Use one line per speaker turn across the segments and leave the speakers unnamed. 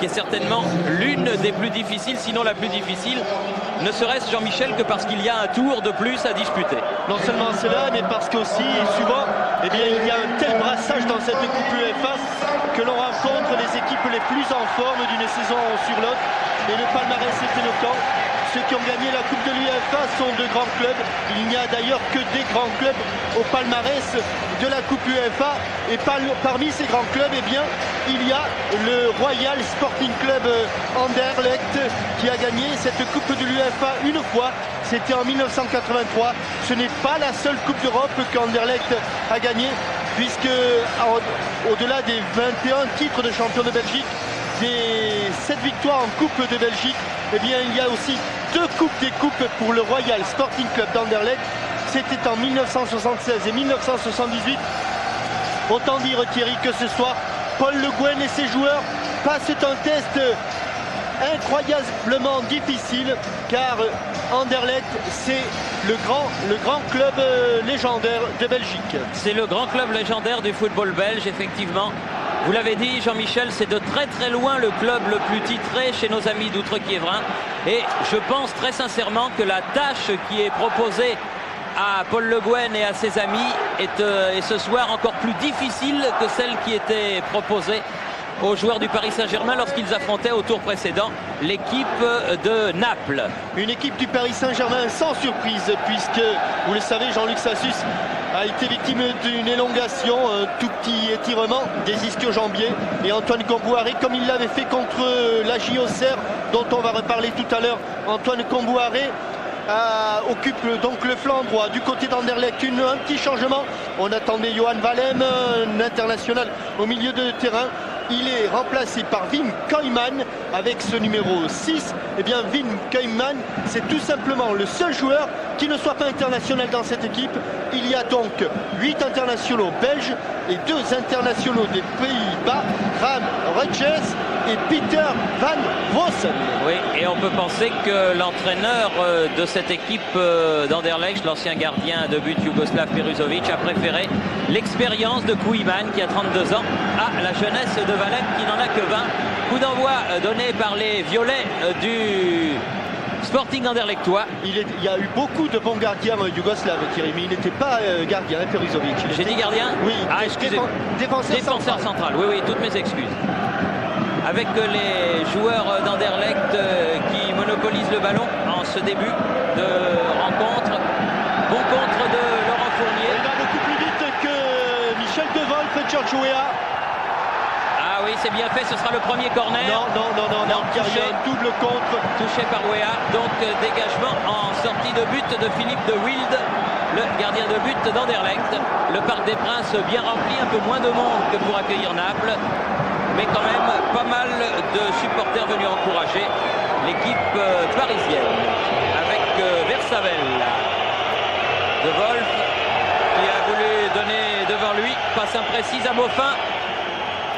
qui est certainement l'une des plus difficiles, sinon la plus difficile, ne serait-ce, Jean-Michel, que parce qu'il y a un tour de plus à disputer.
Non seulement cela, mais parce qu'aussi, souvent, eh bien, il y a un tel brassage dans cette Coupe UEFA que l'on rencontre les équipes les plus en forme d'une saison sur l'autre. Et le palmarès est éloquent. Ceux qui ont gagné la Coupe de l'UEFA sont de grands clubs. Il n'y a d'ailleurs que des grands clubs au palmarès de la Coupe UEFA. Et parmi ces grands clubs, eh bien, il y a le Royal Sporting Club Anderlecht qui a gagné cette Coupe de l'UEFA une fois. C'était en 1983. Ce n'est pas la seule Coupe d'Europe qu'Anderlecht a gagnée, puisque au-delà des 21 titres de champion de Belgique, des 7 victoires en Coupe de Belgique, eh bien, il y a aussi 2 Coupes des Coupes pour le Royal Sporting Club d'Anderlecht. C'était en 1976 et 1978. Autant dire, Thierry, que ce soir, Paul Le Guen et ses joueurs passent un test incroyablement difficile, car Anderlecht, c'est le grand club légendaire de Belgique.
C'est le grand club légendaire du football belge, effectivement. Vous l'avez dit, Jean-Michel, c'est de très très loin le club le plus titré chez nos amis d'Outre-Quiévrin. Et je pense très sincèrement que la tâche qui est proposée à Paul Le Guen et à ses amis est ce soir encore plus difficile que celle qui était proposée aux joueurs du Paris Saint-Germain lorsqu'ils affrontaient au tour précédent l'équipe de Naples.
Une équipe du Paris Saint-Germain sans surprise, puisque, vous le savez, Jean-Luc Sassus a été victime d'une élongation, un tout petit étirement des ischio-jambiers. Et Antoine Kombouaré, comme il l'avait fait contre la JOCR, dont on va reparler tout à l'heure, Antoine Kombouaré occupe donc le flanc droit du côté d'Anderlecht. Un petit changement. On attendait Johan Valem, un international au milieu de terrain. Il est remplacé par Wim Koeman avec ce numéro 6. Eh bien, Wim Koeman, c'est tout simplement le seul joueur qui ne soit pas international dans cette équipe. Il y a donc 8 internationaux belges et 2 internationaux des Pays-Bas, Ram Rutges et Peter Van Rossen.
Oui, et on peut penser que l'entraîneur de cette équipe d'Anderlecht, l'ancien gardien de but Yougoslav Peruzovic, a préféré l'expérience de Koeman qui a 32 ans à la jeunesse de Valem qui n'en a que 20. Coup d'envoi donné par les violets du Sporting Anderlechtois.
Il y a eu beaucoup de bons gardiens yougoslaves, Thierry, mais il n'était pas gardien, Peruzovic.
J'ai dit gardien?
Oui,
ah, excusez-moi.
Défenseur central.
Oui, oui, toutes mes excuses. Avec les joueurs d'Anderlecht qui monopolisent le ballon en ce début de rencontre. Bon contre de Laurent Fournier.
Il va beaucoup plus vite que Michel De Wolf, George Weah.
Ah oui, c'est bien fait, ce sera le premier corner.
Non, touché, un double contre.
Touché par Weah, donc dégagement en sortie de but de Philippe de Wild, le gardien de but d'Anderlecht. Le Parc des Princes bien rempli, un peu moins de monde que pour accueillir Naples, mais quand même pas mal de supporters venus encourager l'équipe parisienne. Avec Versavel, De Wolf qui a voulu donner devant lui, passe imprécise à Boffin.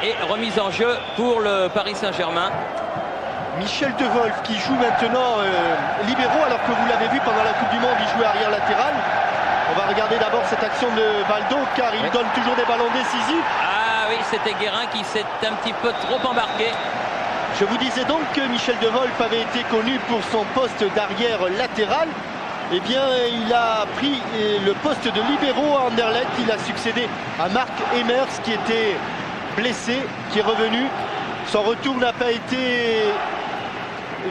Et remise en jeu pour le Paris Saint-Germain.
Michel De Wolf qui joue maintenant libéraux, alors que vous l'avez vu pendant la Coupe du Monde, il jouait arrière latéral. On va regarder d'abord cette action de Valdo, car il donne toujours des ballons décisifs.
Ah oui, c'était Guérin qui s'est un petit peu trop embarqué.
Je vous disais donc que Michel De Wolf avait été connu pour son poste d'arrière latéral. Eh bien, il a pris le poste de libéraux à Anderlecht. Il a succédé à Marc Emers qui était blessé, qui est revenu. Son retour n'a pas été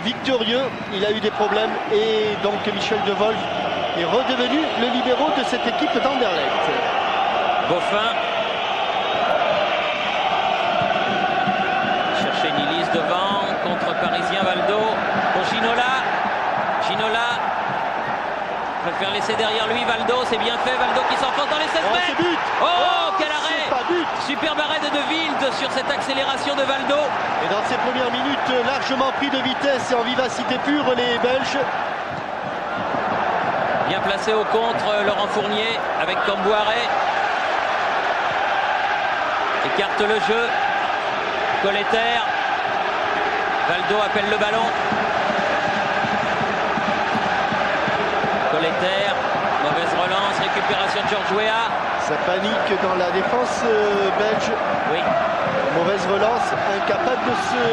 victorieux, il a eu des problèmes et donc Michel De Wolf est redevenu le libéraux de cette équipe d'Anderlecht.
Boffin chercher Nilis devant, contre parisien Valdo pour Ginola préfère laisser derrière lui Valdo, c'est bien fait, Valdo qui s'enfonce dans les 16 mètres.
C'est but.
Oh, quel arrêt! Superbe arrêt de Wild sur cette accélération de Valdo.
Et dans ces premières minutes, largement pris de vitesse et en vivacité pure, les Belges.
Bien placé au contre, Laurent Fournier avec Kombouaré. Écarte le jeu. Colletter. Valdo appelle le ballon. Colletter. Mauvaise relance, récupération de George Weah.
Ça panique dans la défense belge.
Oui.
Mauvaise relance, incapable de se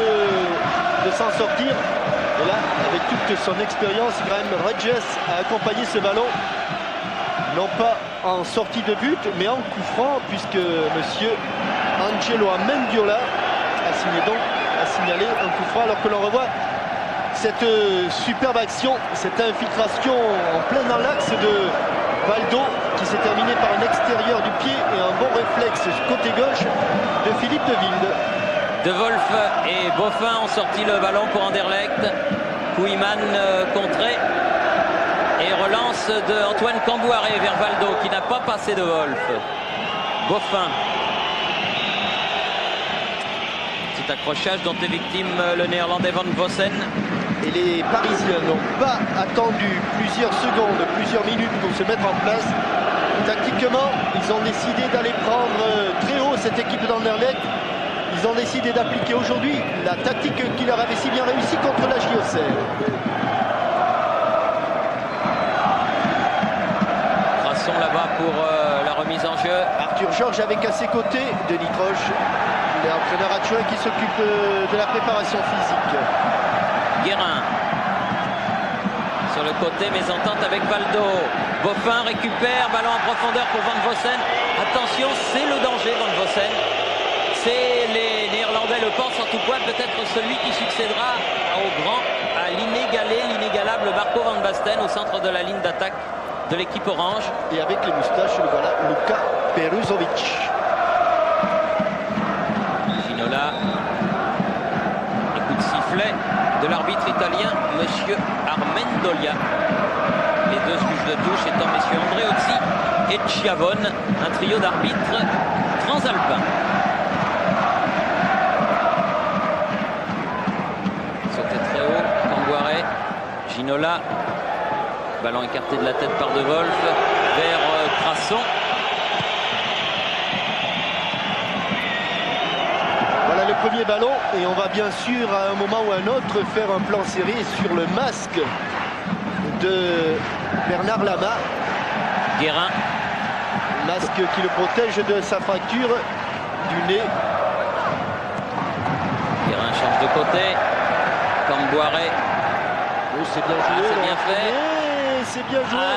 s'en sortir. Et là, avec toute son expérience, Graham Rodgers a accompagné ce ballon, non pas en sortie de but, mais en coup franc, puisque monsieur Angelo Mendiola a signalé un coup franc, alors que l'on revoit cette superbe action, cette infiltration en plein dans l'axe de Valdo, qui s'est terminé par un extérieur du pied et un bon réflexe côté gauche de Philippe de Wilde.
De Wolf et Boffin ont sorti le ballon pour Anderlecht. Koeman contré et relance de Antoine Cambouaré vers Valdo qui n'a pas passé de Wolf. Boffin. Petit accrochage dont est victime le néerlandais Van Vossen.
Et les Parisiens n'ont pas attendu plusieurs secondes, plusieurs minutes pour se mettre en place. Tactiquement, ils ont décidé d'aller prendre très haut cette équipe d'Anderlecht. Ils ont décidé d'appliquer aujourd'hui la tactique qui leur avait si bien réussi contre la JOCR.
Crasson là-bas pour la remise en jeu.
Arthur Georges avec à ses côtés Denis Troche, l'entraîneur adjoint qui s'occupe de la préparation physique.
Guérin sur le côté, mésentente avec Valdo. Boffin récupère, ballon en profondeur pour Van Vossen. Attention, c'est le danger Van Vossen. C'est les Néerlandais le pensent en tout point, peut-être celui qui succédera au grand, à l'inégalé, l'inégalable Marco Van Basten au centre de la ligne d'attaque de l'équipe orange.
Et avec les moustaches, le voilà, Luka Peruzovic.
Ginola. Et coup de sifflet de l'arbitre italien, monsieur Armendolia. Les deux juges de touche étant messieurs Andreozzi et Chiavone, un trio d'arbitres transalpins. Sauté très haut, Cambouaré, Ginola, ballon écarté de la tête par De Wolf vers Crasson.
Voilà le premier ballon et on va bien sûr à un moment ou à un autre faire un plan serré sur le masque de Bernard Lama.
Guérin.
Masque qui le protège de sa fracture du nez.
Guérin change de côté. Cambouaré.
Oh, c'est bien joué.
C'est bien fait.
C'est bien joué.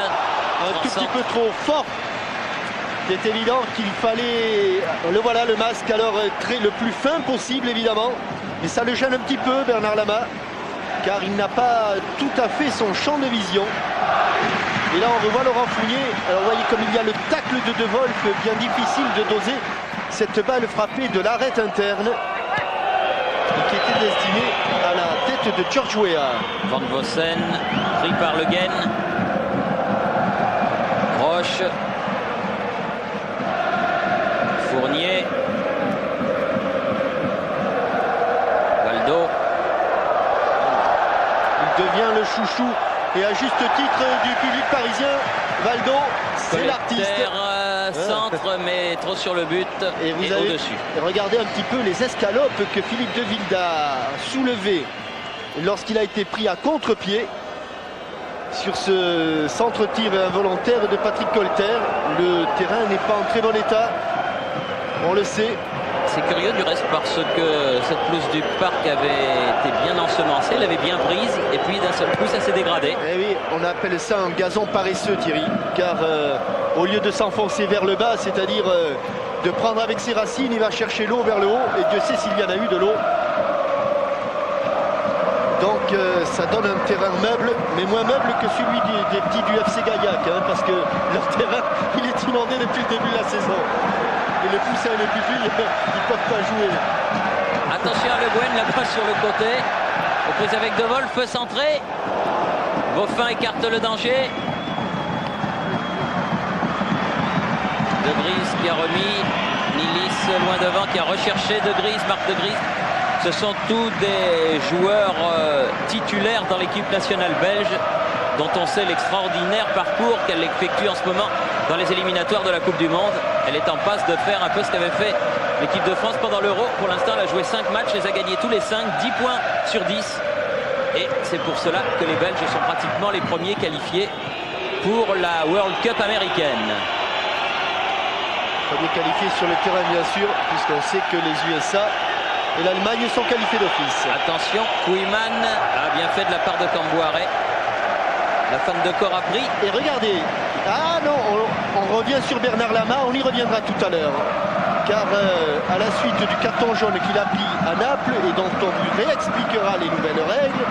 Un tout petit peu trop fort. C'est évident qu'il fallait... Le voilà le masque alors le plus fin possible évidemment. Mais ça le gêne un petit peu Bernard Lama. Car il n'a pas tout à fait son champ de vision. Et là on revoit Laurent Fournier. Alors vous voyez comme il y a le tacle de De Wolf, bien difficile de doser cette balle frappée de l'arête interne. Et qui était destinée à la tête de George Weah.
Van Vossen, pris par Le Guen. Roche. Fournier. Valdo.
Il devient le chouchou et à juste titre du public parisien. Valdo, c'est l'artiste.
Centre mais trop sur le but et au-dessus.
Regardez un petit peu les escalopes que Philippe de Wilde a soulevées lorsqu'il a été pris à contre-pied sur ce centre-tir involontaire de Patrick Colter. Le terrain n'est pas en très bon état, on le sait.
C'est curieux du reste parce que cette pelouse du parc avait été bien ensemencée, elle avait bien prise et puis d'un seul coup ça s'est dégradé.
Eh oui, on appelle ça un gazon paresseux Thierry, car au lieu de s'enfoncer vers le bas, c'est-à-dire de prendre avec ses racines, il va chercher l'eau vers le haut et Dieu sait s'il y en a eu de l'eau. Donc ça donne un terrain meuble, mais moins meuble que celui des petits du FC Gaillac, hein, parce que leur terrain il est inondé depuis le début de la saison. Et les poussins et les pupilles, ils ne peuvent pas jouer.
Attention à Le Guen là-bas sur le côté. Reprise avec De Wolf centré. Boffin écarte le danger. De Gries qui a remis. Nilis loin devant qui a recherché De Gries, Marc De Gries. Ce sont tous des joueurs titulaires dans l'équipe nationale belge dont on sait l'extraordinaire parcours qu'elle effectue en ce moment dans les éliminatoires de la Coupe du Monde. Elle est en passe de faire un peu ce qu'avait fait l'équipe de France pendant l'Euro. Pour l'instant, elle a joué 5 matchs, les a gagnés tous les 5, 10 points sur 10. Et c'est pour cela que les Belges sont pratiquement les premiers qualifiés pour la World Cup américaine.
Premier qualifié sur le terrain, bien sûr, puisqu'on sait que les USA Et l'Allemagne sont qualifiés d'office.
Attention, Kouyman a bien fait de la part de Camboire. La fan de corps a pris.
Et regardez, ah non, on revient sur Bernard Lama, on y reviendra tout à l'heure. Car à la suite du carton jaune qu'il a pris à Naples et dont on lui réexpliquera les nouvelles règles,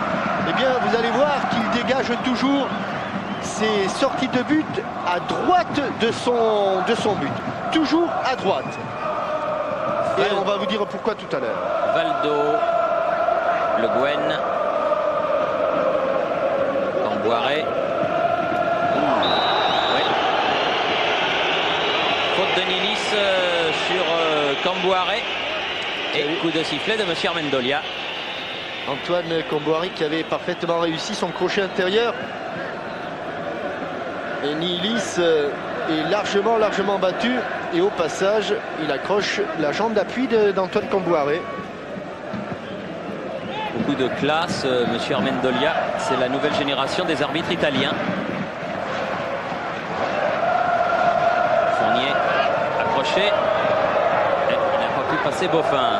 eh bien vous allez voir qu'il dégage toujours ses sorties de but à droite de son but. Toujours à droite. Et on va vous dire pourquoi tout à l'heure.
Valdo, Le Guen, Camboire. Ouais. Faute de Nilis sur Camboire. Et coup de sifflet de M. Armendolia.
Antoine Camboire qui avait parfaitement réussi son crochet intérieur. Et Nilis est largement battu. Et au passage, il accroche la jambe d'appui d'Antoine Camboire.
Beaucoup de classe, M. Armendolia. C'est la nouvelle génération des arbitres italiens. Fournier accroché. Et il n'a pas pu passer Beaufin.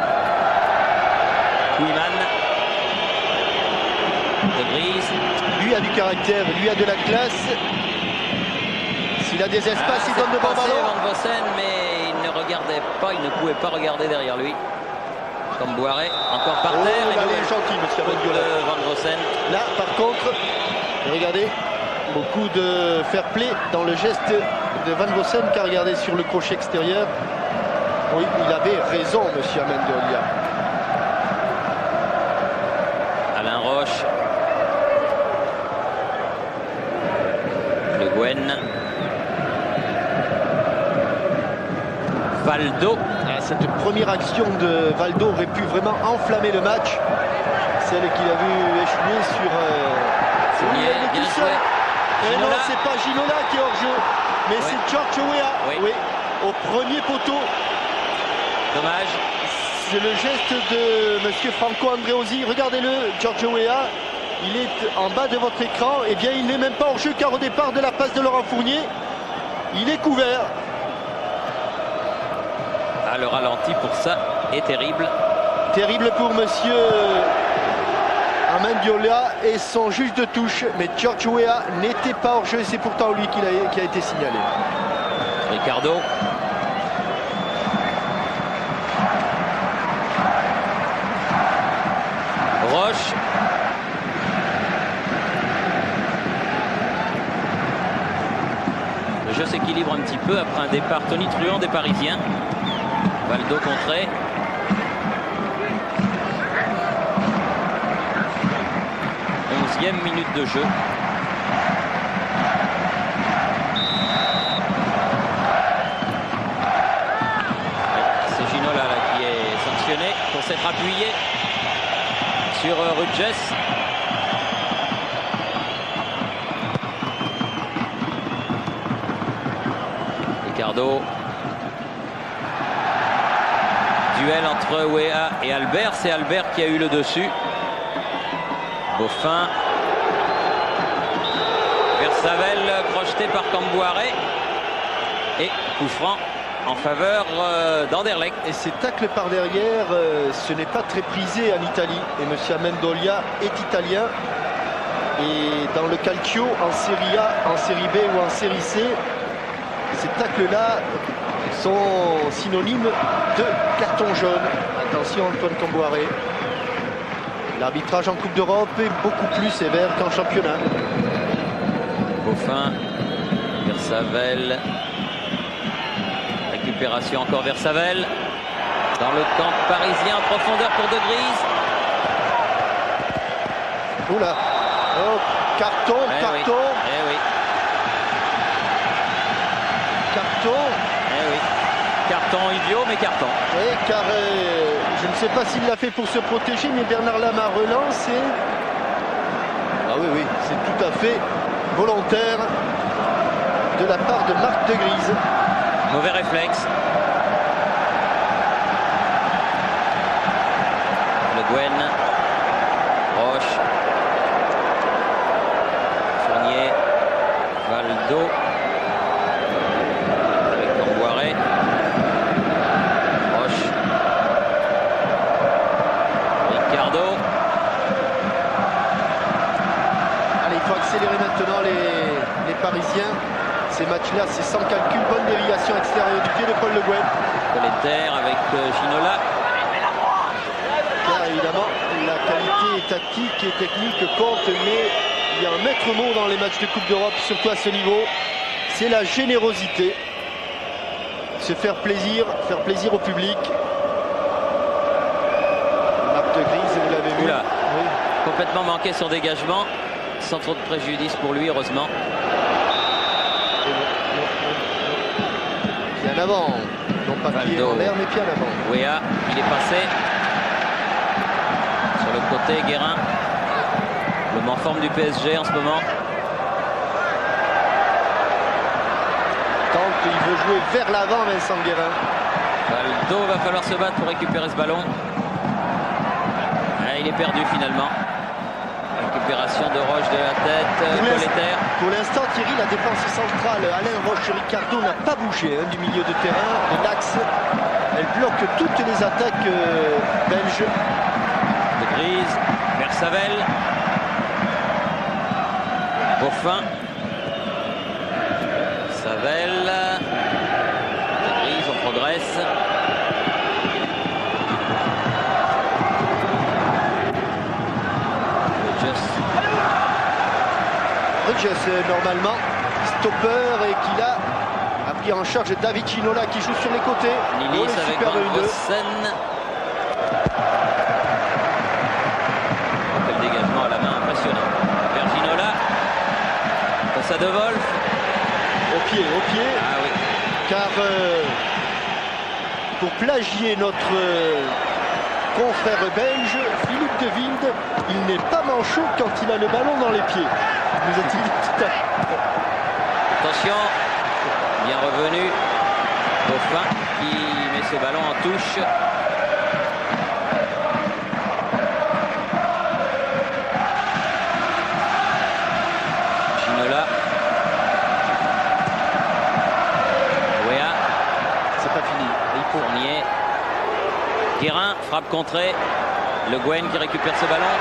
Kouyman. De Grise.
Lui a du caractère, lui a de la classe. S'il a des espaces, il donne de bons ballons.
Van Vossen, mais il ne regardait pas, il ne pouvait pas regarder derrière lui. Camboire, encore par terre.
Là, il est gentil, monsieur
Van Vossen.
Là, par contre, regardez, beaucoup de fair play dans le geste de Van Vossen, car regardez sur le crochet extérieur. Oui, il avait raison, monsieur Armendolia.
Alain Roche. Le Guen. Valdo.
Cette première action de Valdo aurait pu vraiment enflammer le match. Celle qu'il a vu échouer sur...
Fournier, bien joué.
Et non, c'est pas Ginola qui est hors jeu, mais c'est George Weah. Oui, au premier poteau.
Dommage.
C'est le geste de monsieur Franco Andreozzi. Regardez-le, George Weah. Il est en bas de votre écran. Eh bien, il n'est même pas hors jeu, car au départ de la passe de Laurent Fournier, il est couvert.
Ah, le ralenti pour ça est terrible.
Terrible pour monsieur Armendolia et son juge de touche. Mais George Weah n'était pas hors jeu. C'est pourtant lui qui a été signalé.
Ricardo. Roche. Le jeu s'équilibre un petit peu après un départ tonitruant des Parisiens. Valdo contré. Onzième minute de jeu. C'est Ginola là, qui est sanctionné pour s'être appuyé sur Rudges. Ricardo. Duel entre Weah et Albert. C'est Albert qui a eu le dessus. Beaufin. Versavel crocheté par Camboire. Et coup franc en faveur d'Anderlecht.
Et ces tacles par derrière, ce n'est pas très prisé en Italie. Et M. Armendolia est italien. Et dans le calcio, en Serie A, en Série B ou en Série C, ces tacles-là sont synonymes de carton jaune. Attention, Antoine Camboire. L'arbitrage en Coupe d'Europe est beaucoup plus sévère qu'en championnat.
Beaufin, Versavel. Récupération encore Versavel. Dans le camp parisien en profondeur pour De Grise.
Oula. Oh, carton.
Eh oui.
Carton.
Eh oui. Carton idiot, mais carton.
Oui, car je ne sais pas s'il l'a fait pour se protéger, mais Bernard Lama relance et... Ah oui, c'est tout à fait volontaire de la part de Marc De Grise.
Mauvais réflexe. Le Guen. Roche. Fournier. Valdo. Avec Camboire. Roche.
Parisiens. Ces matchs-là, c'est sans calcul. Bonne déviation extérieure du pied de Paul Le Guen.
Colletter avec Ginola.
Car évidemment, la qualité tactique et technique compte, mais il y a un maître mot dans les matchs de Coupe d'Europe, surtout à ce niveau, c'est la générosité. Se faire plaisir au public. Marque de Grise, vous l'avez vu.
Oula.
Oui.
Complètement manqué son dégagement, sans trop de préjudice pour lui, heureusement.
Pied en avant, non pas pied en l'air, mais pied en avant.
Wea, il est passé. Sur le côté, Guérin. L'homme en forme du PSG en ce moment.
Tente, il veut jouer vers l'avant, Vincent Guérin.
Valdo va falloir se battre pour récupérer ce ballon. Ah, il est perdu finalement. Récupération de Roche de la tête, Colletter.
Pour l'instant, Thierry, la défense centrale, Alain Roche-Ricardo n'a pas bougé du milieu de terrain. L'axe, elle bloque toutes les attaques belges.
De Grise, vers Savel. Beaufin. Savel. De Grise, on progresse.
Rogers, normalement, stopper et qui a pris en charge David Ginola qui joue sur les côtés.
Nilis avec Van Rossen. Quel dégagement à la main impressionnant. Vers Ginola. Face à De Wolf.
Au pied.
Ah oui.
Car pour plagier notre confrère belge, Philippe de Wilde, il n'est pas manchot quand il a le ballon dans les pieds. Nous a-t-il dit tout à l'heure.
Attention, bien revenu. Beaufin qui met ce ballon en touche. Ginola. Wea.
C'est pas fini.
Fournier. Guérin, frappe contrée. Le Guen qui récupère ce ballon.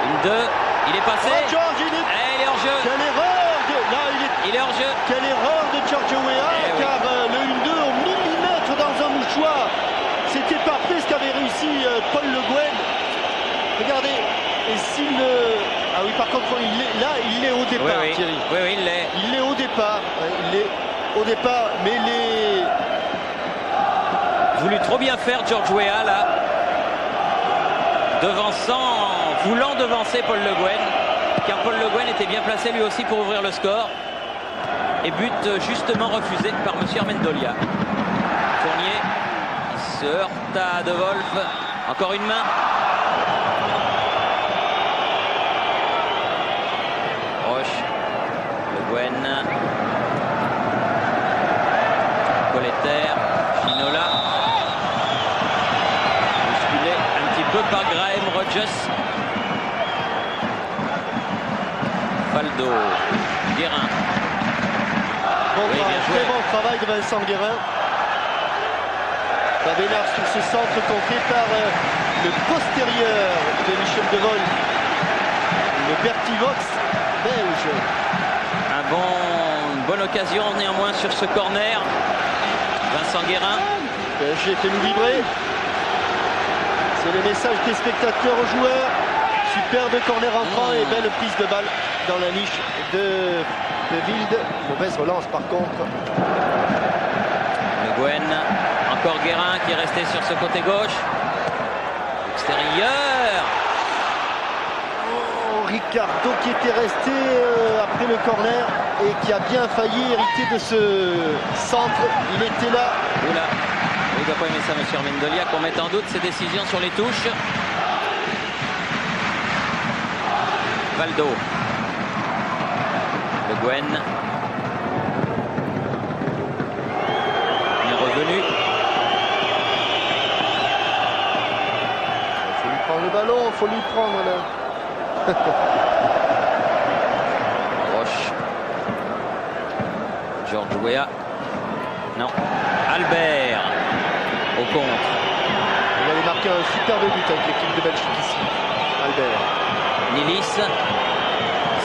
Une, deux. Il est passé.
Oh, George, il
est hors jeu.
Quelle erreur de... Là,
il est hors jeu.
Quelle erreur de George Weah, car le 1-2 au millimètre dans un mouchoir. C'était parfait ce qu'avait réussi Paul Le Guen. Regardez. Et s'il Ah oui, par contre, il est au départ,
oui.
Thierry.
Oui, il l'est.
Il est au départ. Il est au départ, mais les...
Voulu trop bien faire George Weah là. Voulant devancer Paul Le Guen, car Paul Le Guen était bien placé lui aussi pour ouvrir le score. Et but justement refusé par M. Armendolia. Fournier qui se heurte à De Wolf. Encore une main. Roche. Le Guen. Colletter. Ginola. Bousculé un petit peu par Graham Rogers. Valdo. Guérin.
Très bon travail de Vincent Guérin. Bénard sur ce centre compté par le postérieur de Michel De Wolf. Le Bertivox belge.
Une bonne occasion néanmoins sur ce corner. Vincent Guérin.
J'ai fait nous vibrer. C'est le message des spectateurs aux joueurs. Superbe corner entrant et belle prise de balle dans la niche de Wilde. Mauvaise relance par contre.
Le Guen. Encore Guérin qui est resté sur ce côté gauche. Extérieur.
Ricardo qui était resté après le corner et qui a bien failli hériter de ce centre. Il était là.
Oula. Il ne doit pas aimer ça, M. Armendolia, qu'on mette en doute ses décisions sur les touches. Valdo. Le Guen. Il est revenu.
Il faut lui prendre le ballon, il faut lui prendre là.
Roche. George Weah. Non. Albert. Au contre.
Il allait marquer un superbe but avec l'équipe de Belgique ici. Albert.
Nilis.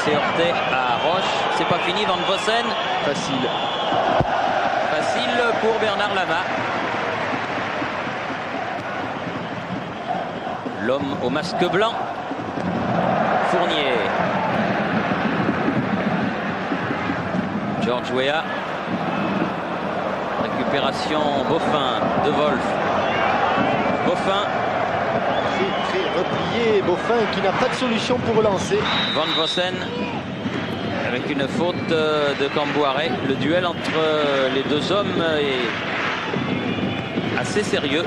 s'est heurté à Roche. C'est pas fini, Van Vossen.
Facile.
Facile pour Bernard Lama. L'homme au masque blanc. Fournier. George Weah. Récupération Boffin de Wolf. Boffin.
Très replié, Boffin qui n'a pas de solution pour relancer.
Van Vossen avec une faute de Cambouaré. Le duel entre les deux hommes est assez sérieux,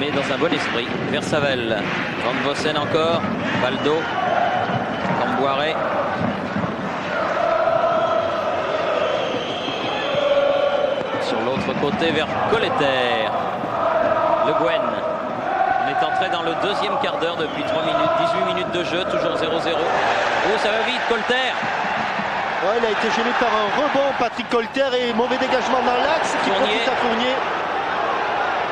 mais dans un bon esprit. Versavel, Van Vossen encore, Baldo, Cambouaré. Sur l'autre côté vers Colleter. Le Guen. On est entré dans le deuxième quart d'heure depuis 3 minutes, 18 minutes de jeu, toujours 0-0. Oh, ça va vite, Colleter.
Ouais, il a été gêné par un rebond, Patrick Colleter, et mauvais dégagement dans l'axe qui profite à Fournier.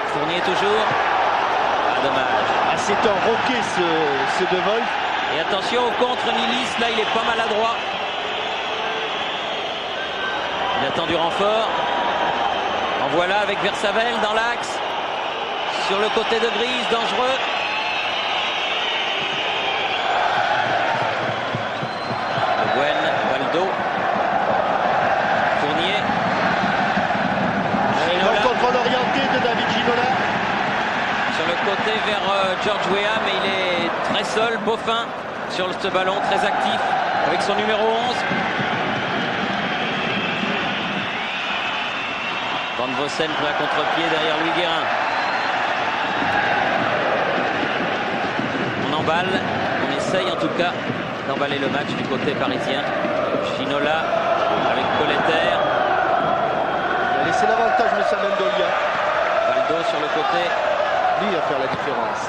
Fournier toujours. Ah, dommage.
Ah, c'est un roquet ce De Wolf.
Et attention au contre Nilis, là il est pas maladroit. Il attend du renfort. En voilà avec Versavel dans l'axe. Sur le côté de Grise, dangereux. Le Guen, Baldo. Fournier.
Le contrôle orienté de David Ginola.
Sur le côté vers George Weah, mais il est très seul. Boffin sur ce ballon, très actif avec son numéro 11. Van Vossen pris à contre-pied derrière Louis Guérin. On emballe, on essaye en tout cas d'emballer le match du côté parisien. Ginola avec Colleter.
Il a laissé l'avantage de Samuel Dolia.
Baldo sur le côté.
Lui va faire la différence.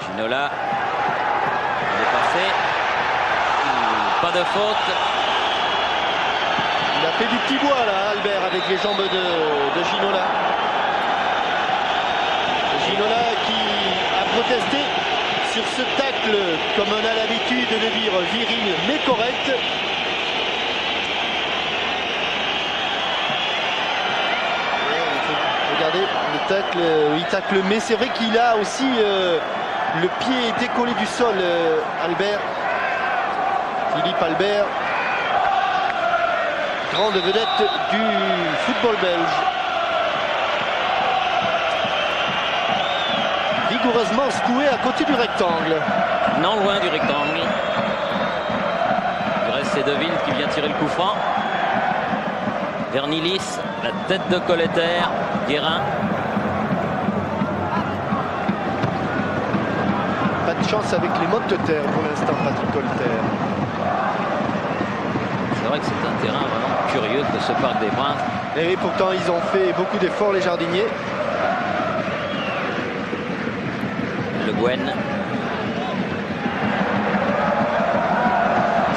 Ginola. Dépassé. Pas de faute.
Il a fait du petit bois là, Albert, avec les jambes de Ginola. Ginola qui a protesté sur ce tacle, comme on a l'habitude de le dire, viril mais correct. Regardez, le tacle, il tacle, mais c'est vrai qu'il a aussi le pied décollé du sol, Albert. Philippe Albert, grande vedette du football belge. Vigoureusement secoué à côté du rectangle.
Non, loin du rectangle. Il reste c'est Deville qui vient tirer le coup franc. Vernilis, la tête de Colleter, Guérin.
Pas de chance avec les mottes de terre pour l'instant, Patrick Colleter.
C'est vrai que c'est un terrain vraiment curieux que ce Parc des Princes.
Et oui, pourtant ils ont fait beaucoup d'efforts, les jardiniers.
Le Guen.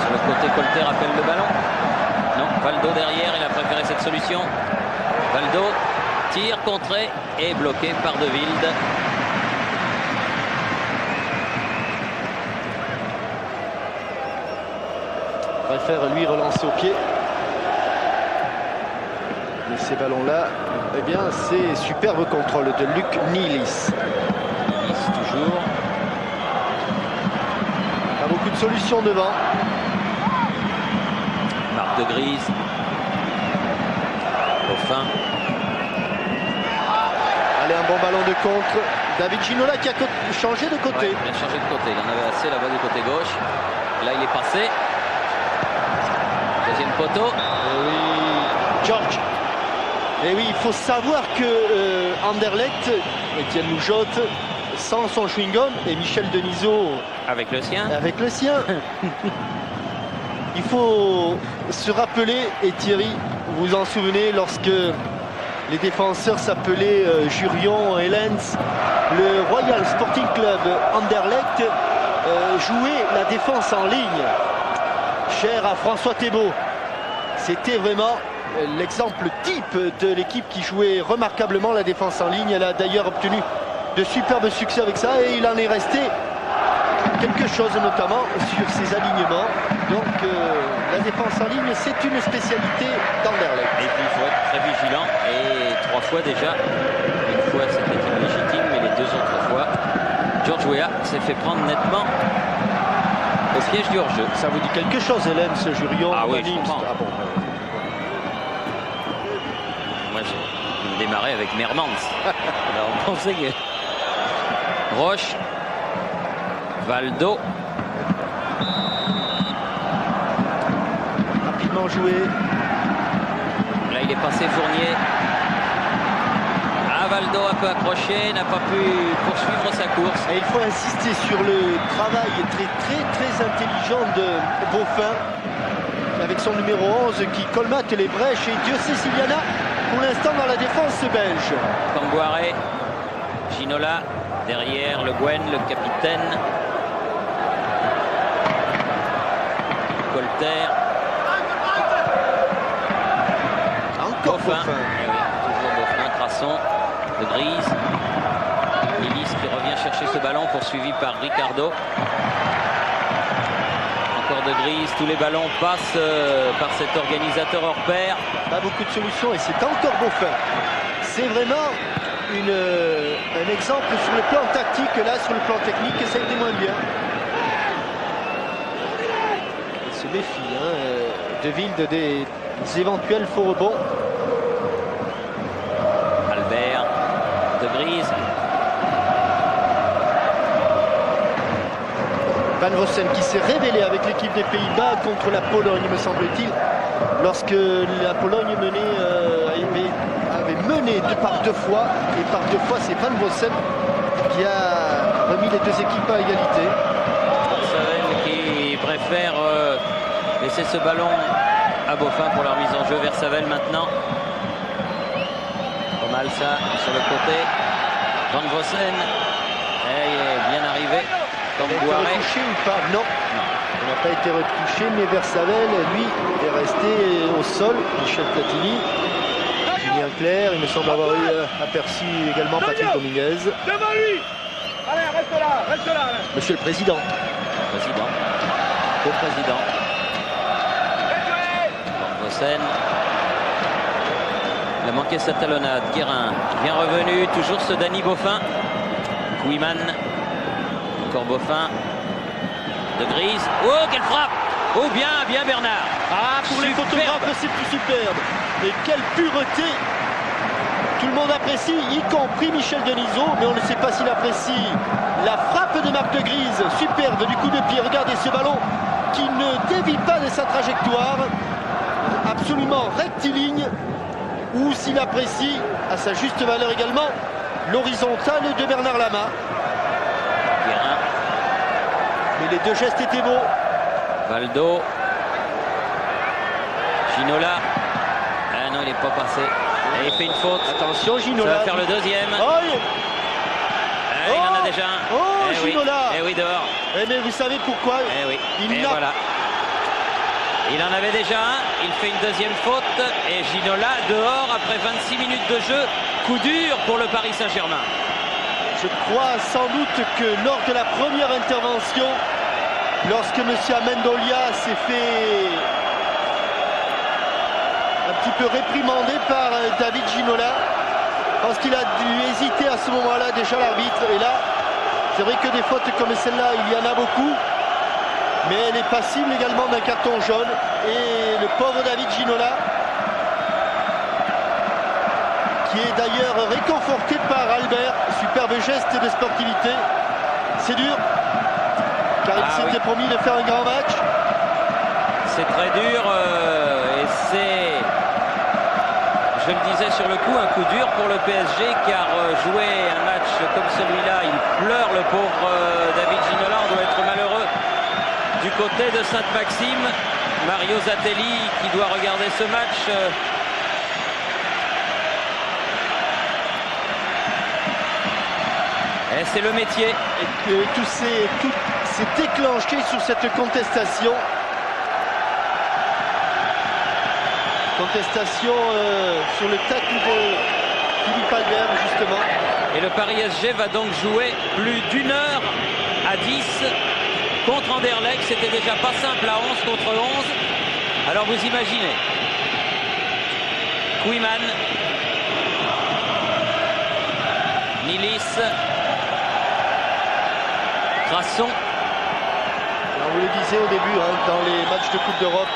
Sur le côté, Colleter appelle le ballon. Non, Baldo derrière, il a préféré cette solution. Baldo tire, contré et bloqué par De Wilde.
Il préfère lui relancer au pied. Et ces ballons-là, eh bien, c'est superbe contrôle de Luc Nilis.
Nilis toujours.
Pas beaucoup de solutions devant.
Marc de Grise. Boffin.
Allez, un bon ballon de contre. David Ginola qui a changé de côté.
Ouais, il a changé de côté. Il en avait assez là-bas du côté gauche. Là, il est passé. Deuxième poteau.
Oui, George. Et oui, il faut savoir que Anderlecht, Étienne Loujotte, sans son chewing-gum, et Michel Denisot
Avec le sien.
avec le sien. Il faut se rappeler, et Thierry, vous vous en souvenez, lorsque les défenseurs s'appelaient Jurion et Lenz, le Royal Sporting Club Anderlecht jouait la défense en ligne. Cher à François Thébault. C'était vraiment l'exemple type de l'équipe qui jouait remarquablement la défense en ligne. Elle a d'ailleurs obtenu de superbes succès avec ça et il en est resté quelque chose, notamment sur ses alignements. Donc la défense en ligne, c'est une spécialité d'Anderlecht.
Et puis il faut être très vigilant. Et 3 fois déjà, une fois c'était illégitime, mais les 2 autres fois, George Weah s'est fait prendre nettement au piège du hors-jeu.
Ça vous dit quelque chose, Hélène, ce Jurion?
Ah oui, je
Nîmes?
comprends.
Ah bon.
Moi, j'ai démarré avec Mermans. Alors, on pensait que Roche, Valdo.
Rapidement joué.
Là, il est passé Fournier. Ah, Valdo un peu accroché, n'a pas pu poursuivre sa course.
Et il faut insister sur le travail très intelligent de Beaufin avec son numéro 11 qui colmate les brèches. Et Dieu sait s'il y en a pour l'instant dans la défense belge.
Kangouaré, Ginola, derrière Le Guen, le capitaine. Colter.
Encore Beaufin.
Eh oui, toujours Beaufin, Crasson, De Grise. Ellis qui revient chercher ce ballon, poursuivi par Ricardo. Encore De Grise, tous les ballons passent par cet organisateur hors pair.
Pas beaucoup de solutions et c'est encore Beaufin. C'est vraiment un exemple sur le plan tactique. Là, sur le plan technique, ça a été moins bien. Il se méfie De Wilde des éventuels faux rebonds.
Albert, De Grise.
Van Vossen qui s'est révélé avec l'équipe des Pays-Bas contre la Pologne, me semble-t-il, lorsque la Pologne avait mené par 2 fois, et par 2 fois c'est Van Vossen qui a remis les 2 équipes à égalité.
Versavel qui préfère laisser ce ballon à Beaufin pour leur mise en jeu. Versavel maintenant. Pas mal ça sur le côté. Van Vossen est bien arrivé.
Comme retouché ou pas? Non. On n'a pas été retouché, mais Versavel, lui, est resté au sol. Michel Platini, Julien Clerc, il me semble avoir aperçu également Patrick Dominguez.
Devant lui. Allez, reste là.
Monsieur le Président.
Président. Co-président. Van Vossen. Il a manqué sa talonnade. Guérin, bien revenu. Toujours ce Danny Beaufin. Kouiman. Encore Beaufin. De Grise. Oh, quelle frappe! Oh, bien Bernard.
Ah, pour les photographes, c'est plus superbe. Et quelle pureté! Tout le monde apprécie, y compris Michel Denisot, mais on ne sait pas s'il apprécie la frappe de Marc de Grise. Superbe du coup de pied. Regardez ce ballon qui ne dévie pas de sa trajectoire. Absolument rectiligne. Ou s'il apprécie, à sa juste valeur également, l'horizontale de Bernard Lama.
Guérin.
Mais les 2 gestes étaient beaux.
Valdo. Ginola. Ah non, il n'est pas passé. Et il fait une faute.
Attention, Ginola.
Ça va faire le 2e.
Oh,
il en a déjà un.
Oh, Ginola.
Oui, dehors.
Mais vous savez pourquoi?
Oui.
Il
voilà. Il en avait déjà un. Il fait une 2e faute. Et Ginola dehors après 26 minutes de jeu. Coup dur pour le Paris Saint-Germain.
Je crois sans doute que lors de la première intervention, lorsque M. Amendolia s'est fait un petit peu réprimander par David Ginola, parce qu'il a dû hésiter à ce moment-là déjà l'arbitre. Et là, c'est vrai que des fautes comme celle-là, il y en a beaucoup, mais elle est passible également d'un carton jaune. Et le pauvre David Ginola, qui est d'ailleurs réconforté par Albert. Superbe geste de sportivité. C'est dur, car il s'était promis de faire un grand match.
C'est très dur et c'est, je le disais sur le coup, un coup dur pour le PSG, car jouer un match comme celui-là, il pleure le pauvre David Ginola. On doit être malheureux du côté de Sainte-Maxime. Mario Zatelli qui doit regarder ce match. Et c'est le métier.
Et tout s'est déclenché sur cette contestation. Contestation sur le tacle de Philippe Albert, justement.
Et le Paris SG va donc jouer plus d'1 heure à 10 contre Anderlecht. C'était déjà pas simple à 11 contre 11. Alors vous imaginez. Koeman. Nilis. Crasson.
Alors vous le disiez au début, dans les matchs de Coupe d'Europe.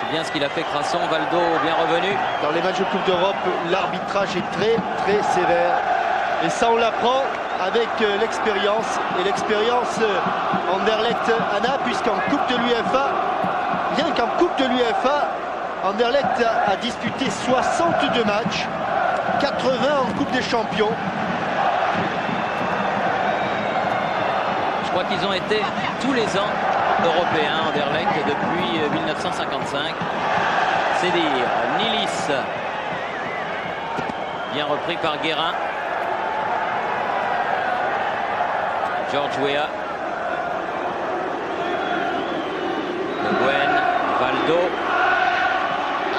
C'est bien ce qu'il a fait Crasson. Valdo bien revenu.
Dans les matchs de Coupe d'Europe, l'arbitrage est très très sévère. Et ça on l'apprend avec l'expérience. Et l'expérience Anderlecht Anna, puisqu'en Coupe de l'UEFA, rien qu'en Coupe de l'UEFA, Anderlecht a disputé 62 matchs, 80 en Coupe des Champions.
Je crois qu'ils ont été tous les ans européens, Anderlecht, depuis 1955. C'est dire. Nilis. Bien repris par Guérin. George Weah. Le Gwen. Valdo.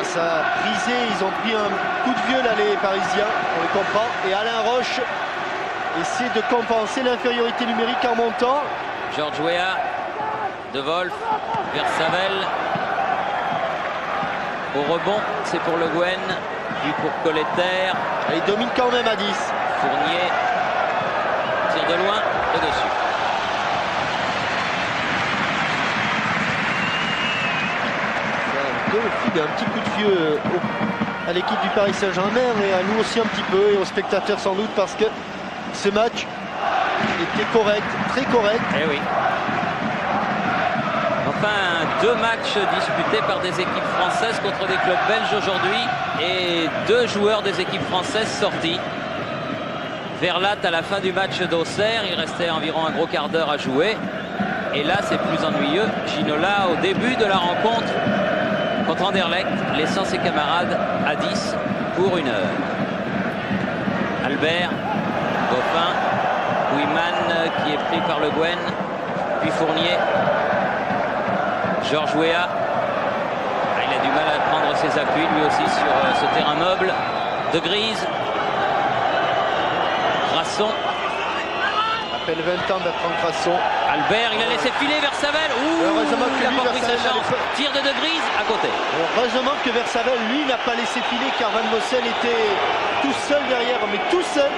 Ça a brisé, ils ont pris un coup de vieux là les Parisiens, on le comprend. Et Alain Roche essaie de compenser l'infériorité numérique en montant.
George Weah. De Wolf. Versavel. Au rebond, c'est pour Le Guen. Puis pour Colletter.
Et il domine quand même à 10.
Fournier. Tire de loin. Au-dessus.
Un petit coup de vieux à l'équipe du Paris Saint-Germain et à nous aussi un petit peu et aux spectateurs sans doute parce que ce match était correct, très correct.
Eh oui. Enfin, 2 matchs disputés par des équipes françaises contre des clubs belges aujourd'hui et 2 joueurs des équipes françaises sortis. Verlat à la fin du match d'Auxerre, il restait environ un gros quart d'heure à jouer. Et là, c'est plus ennuyeux. Ginola au début de la rencontre contre Anderlecht, laissant ses camarades à 10 pour 1 heure. Albert, Goffin, Koeman qui est pris par Le Guen, puis Fournier, George Weah. Il a du mal à prendre ses appuis lui aussi sur ce terrain meuble. De Grise, Crasson.
Appelle 20 ans Bertrand Crasson.
Albert, il a laissé filer Versavel.
Heureusement que
il n'a
lui,
pas pris sa
Versavel,
chance. Tire de Grise à côté.
Heureusement que Versavel, lui, n'a pas laissé filer car Van Mossel était tout seul derrière, mais tout seul.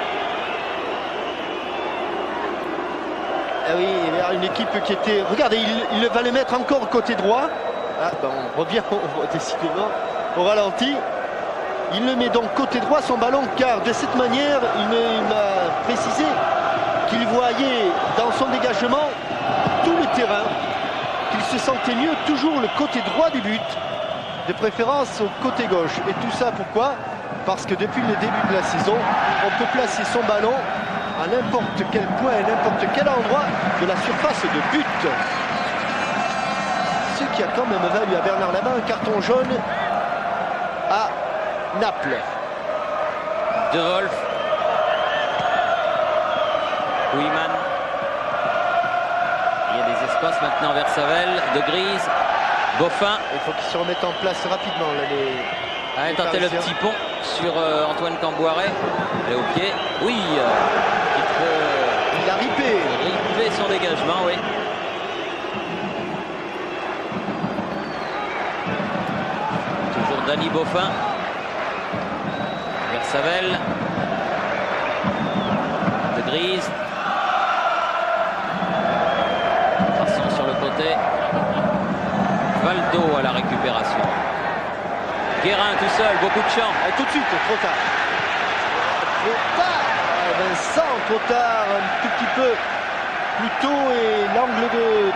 Ah oui, il y a une équipe qui était... Regardez, il va le mettre encore côté droit. Ah, ben on revient décidément au ralenti. Il le met donc côté droit son ballon car de cette manière, il m'a précisé qu'il voyait dans son dégagement tout le terrain, qu'il se sentait mieux toujours le côté droit du but, de préférence au côté gauche. Et tout ça pourquoi? Parce que depuis le début de la saison, on peut placer son ballon à n'importe quel point, à n'importe quel endroit de la surface de but. Ce qui a quand même valu à Bernard Lama un carton jaune à Naples.
De Wolf. Koeman. Il y a des espaces maintenant vers Versavel. De Grise. Boffin.
Il faut qu'ils se remettent en place rapidement. Là, les
tenter le petit pont sur Antoine Camboiré. Elle est au pied. Oui.
Il a ripé
son dégagement, oui. Toujours Dany Boffin. Versavel. De Grise. Crasson sur le côté. Valdo à la récupération. Guérin tout seul, beaucoup de champ.
Et tout de suite, trop tard. Trop tard. Vincent, trop tard, un tout petit peu plus tôt et l'angle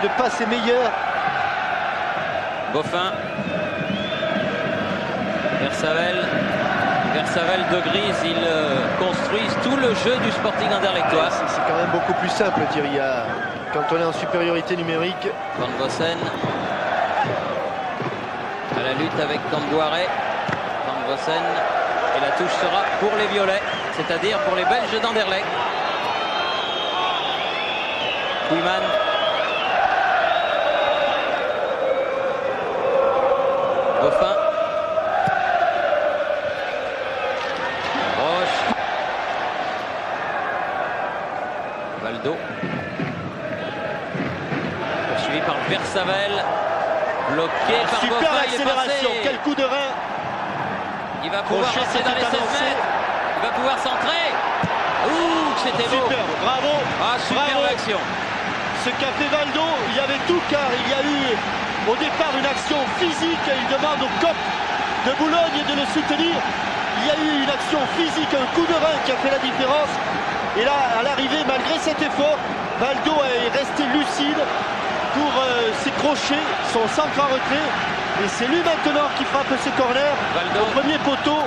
de passe est meilleur.
Boffin. Versavel. Versavel, De Grise, ils construisent tout le jeu du Sporting Anderlechtois.
C'est quand même beaucoup plus simple, Thierry, quand on est en supériorité numérique.
Van Vossen à la lutte avec Camboiré. Van Vossen. Et la touche sera pour les Violets, c'est-à-dire pour les Belges d'Anderlecht. Koeman. Boffin. Roche. Valdo. Poursuivi par Versavel. Bloqué par
Super
Goffin, il est
accélération,
passé.
quel coup de rein.
Il va pouvoir
Crochet,
rentrer dans les
c'était
16
annoncé.
mètres. Il va pouvoir centrer. Ouh, c'était beau.
Super, bravo.
Ah, superbe
Bravo.
action.
Ce qu'a fait Valdo, il y avait tout car il y a eu au départ une action physique. Il demande au COP de Boulogne de le soutenir. Il y a eu une action physique, un coup de rein qui a fait la différence. Et là, à l'arrivée, malgré cet effort, Valdo est resté lucide pour ses crochets, son centre en retrait. Et c'est lui maintenant qui frappe ses corners.
Valdo.
Au premier poteau.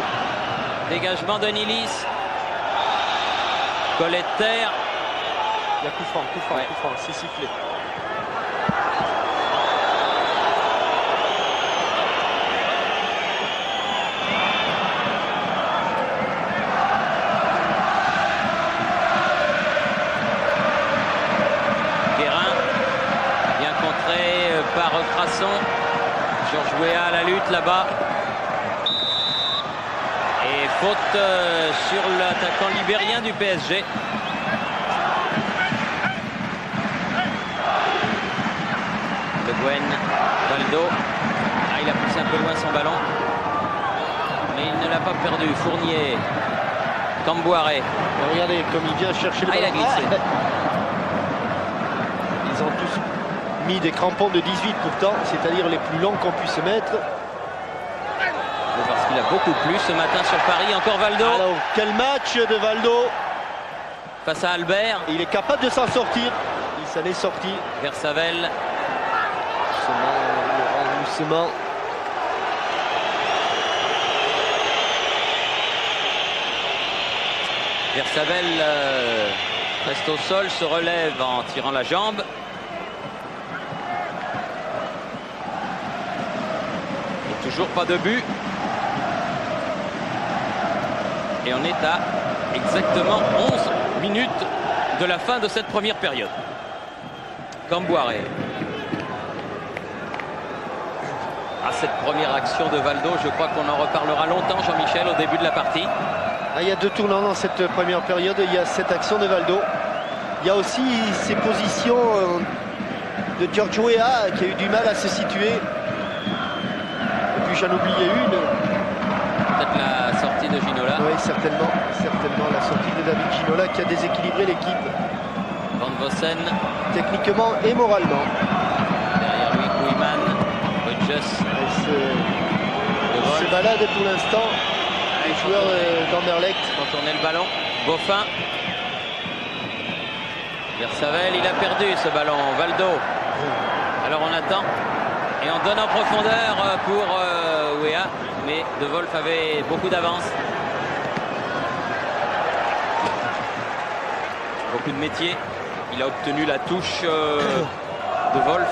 Dégagement de Nilis. Collet de terre.
Il y a coup franc,
Ouais.
coup franc, c'est sifflé.
Guérin. Bien contré par Crasson. Georges Weah à la lutte là-bas. Et faute sur l'attaquant libérien du PSG. Le Guen, Valdo. Ah, il a poussé un peu loin son ballon. Mais il ne l'a pas perdu. Fournier. Camboiré.
Regardez comme il vient chercher le
Ah, il a
ballon.
glissé.
Ils ont tous mis des crampons de 18 pourtant, c'est-à-dire les plus longs qu'on puisse mettre.
Parce qu'il a beaucoup plu ce matin sur Paris. Encore Valdo.
Alors, quel match de Valdo.
Face à Albert.
Il est capable de s'en sortir. Il s'en est sorti.
Versavel.
Doucement.
Versavel reste au sol, se relève en tirant la jambe. Et toujours pas de but. Et on est à exactement 11 minutes de la fin de cette première période. Camboiré. À cette première action de Valdo, je crois qu'on en reparlera longtemps, Jean-Michel, au début de la partie.
Ah, il y a deux tournants dans cette première période. Il y a cette action de Valdo. Il y a aussi ces positions de Georges Weah qui a eu du mal à se situer. Et puis j'en oubliais une.
Peut-être la sortie de Ginola.
Oui, certainement. Certainement la sortie de David Ginola qui a déséquilibré l'équipe.
Van Vossen.
Techniquement et moralement.
Derrière lui, Koeman. Rodgers.
Se balade pour l'instant. Les joueurs d'Anderlecht.
Contourner le ballon. Goffin. Versavel, il a perdu ce ballon. Valdo. Alors on attend. Et on donne en profondeur pour Weah. Mais De Wolf avait beaucoup d'avance. Beaucoup de métier. Il a obtenu la touche de Wolf.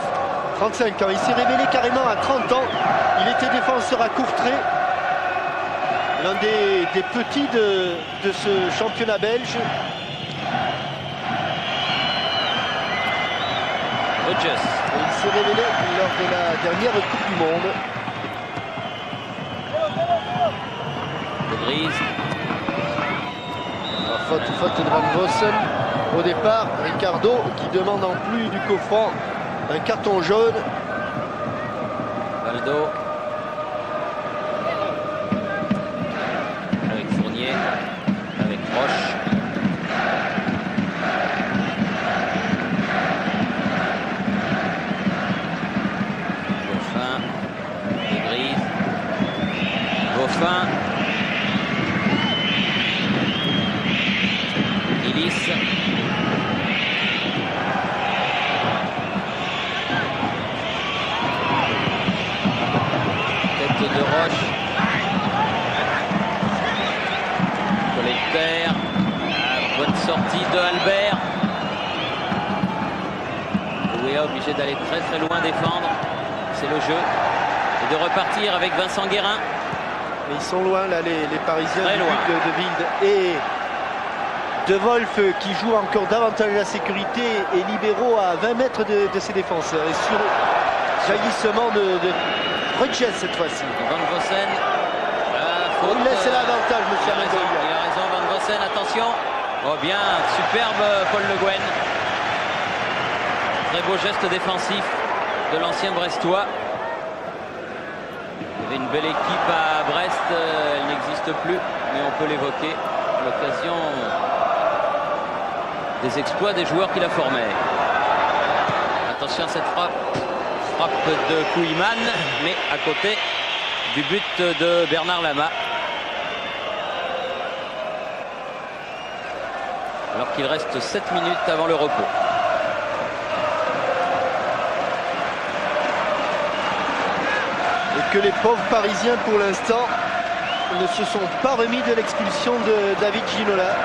35 ans. Il s'est révélé carrément à 30 ans. Il était défenseur à Courtrai. L'un des petits de ce championnat belge.
Rodgers.
Il s'est révélé lors de la dernière Coupe du Monde.
De Grise.
Faute de Van Vossen. Au départ, Ricardo qui demande en plus du coup franc un carton jaune.
Valdo. Avec Fournier. Avec Roche. Goffin. De Grise. Goffin. Nilis. Tête de Roche. Collecteur. Bonne sortie de Albert. Weah obligé d'aller très loin défendre. C'est le jeu. Et de repartir avec Vincent Guérin.
Mais ils sont loin là les Parisiens
Très
du
loin.
but de Wilde. Et De Wolf qui joue encore davantage la sécurité et libéraux à 20 mètres de ses défenseurs. Et sur jaillissement de Rodgers cette fois-ci.
Van Vossen.
On laisse l'avantage,
Il
monsieur
a raison,
Amendolia.
il a raison, Van Vossen, attention. Oh bien, superbe Paul Le Guen. Très beau geste défensif de l'ancien Brestois. Il y avait une belle équipe à Brest, elle n'existe plus, mais on peut l'évoquer à l'occasion des exploits des joueurs qui la formaient. Attention à cette frappe de Kouyman, mais à côté du but de Bernard Lama. Alors qu'il reste 7 minutes avant le repos.
Et que les pauvres Parisiens, pour l'instant, ne se sont pas remis de l'expulsion de David Ginola.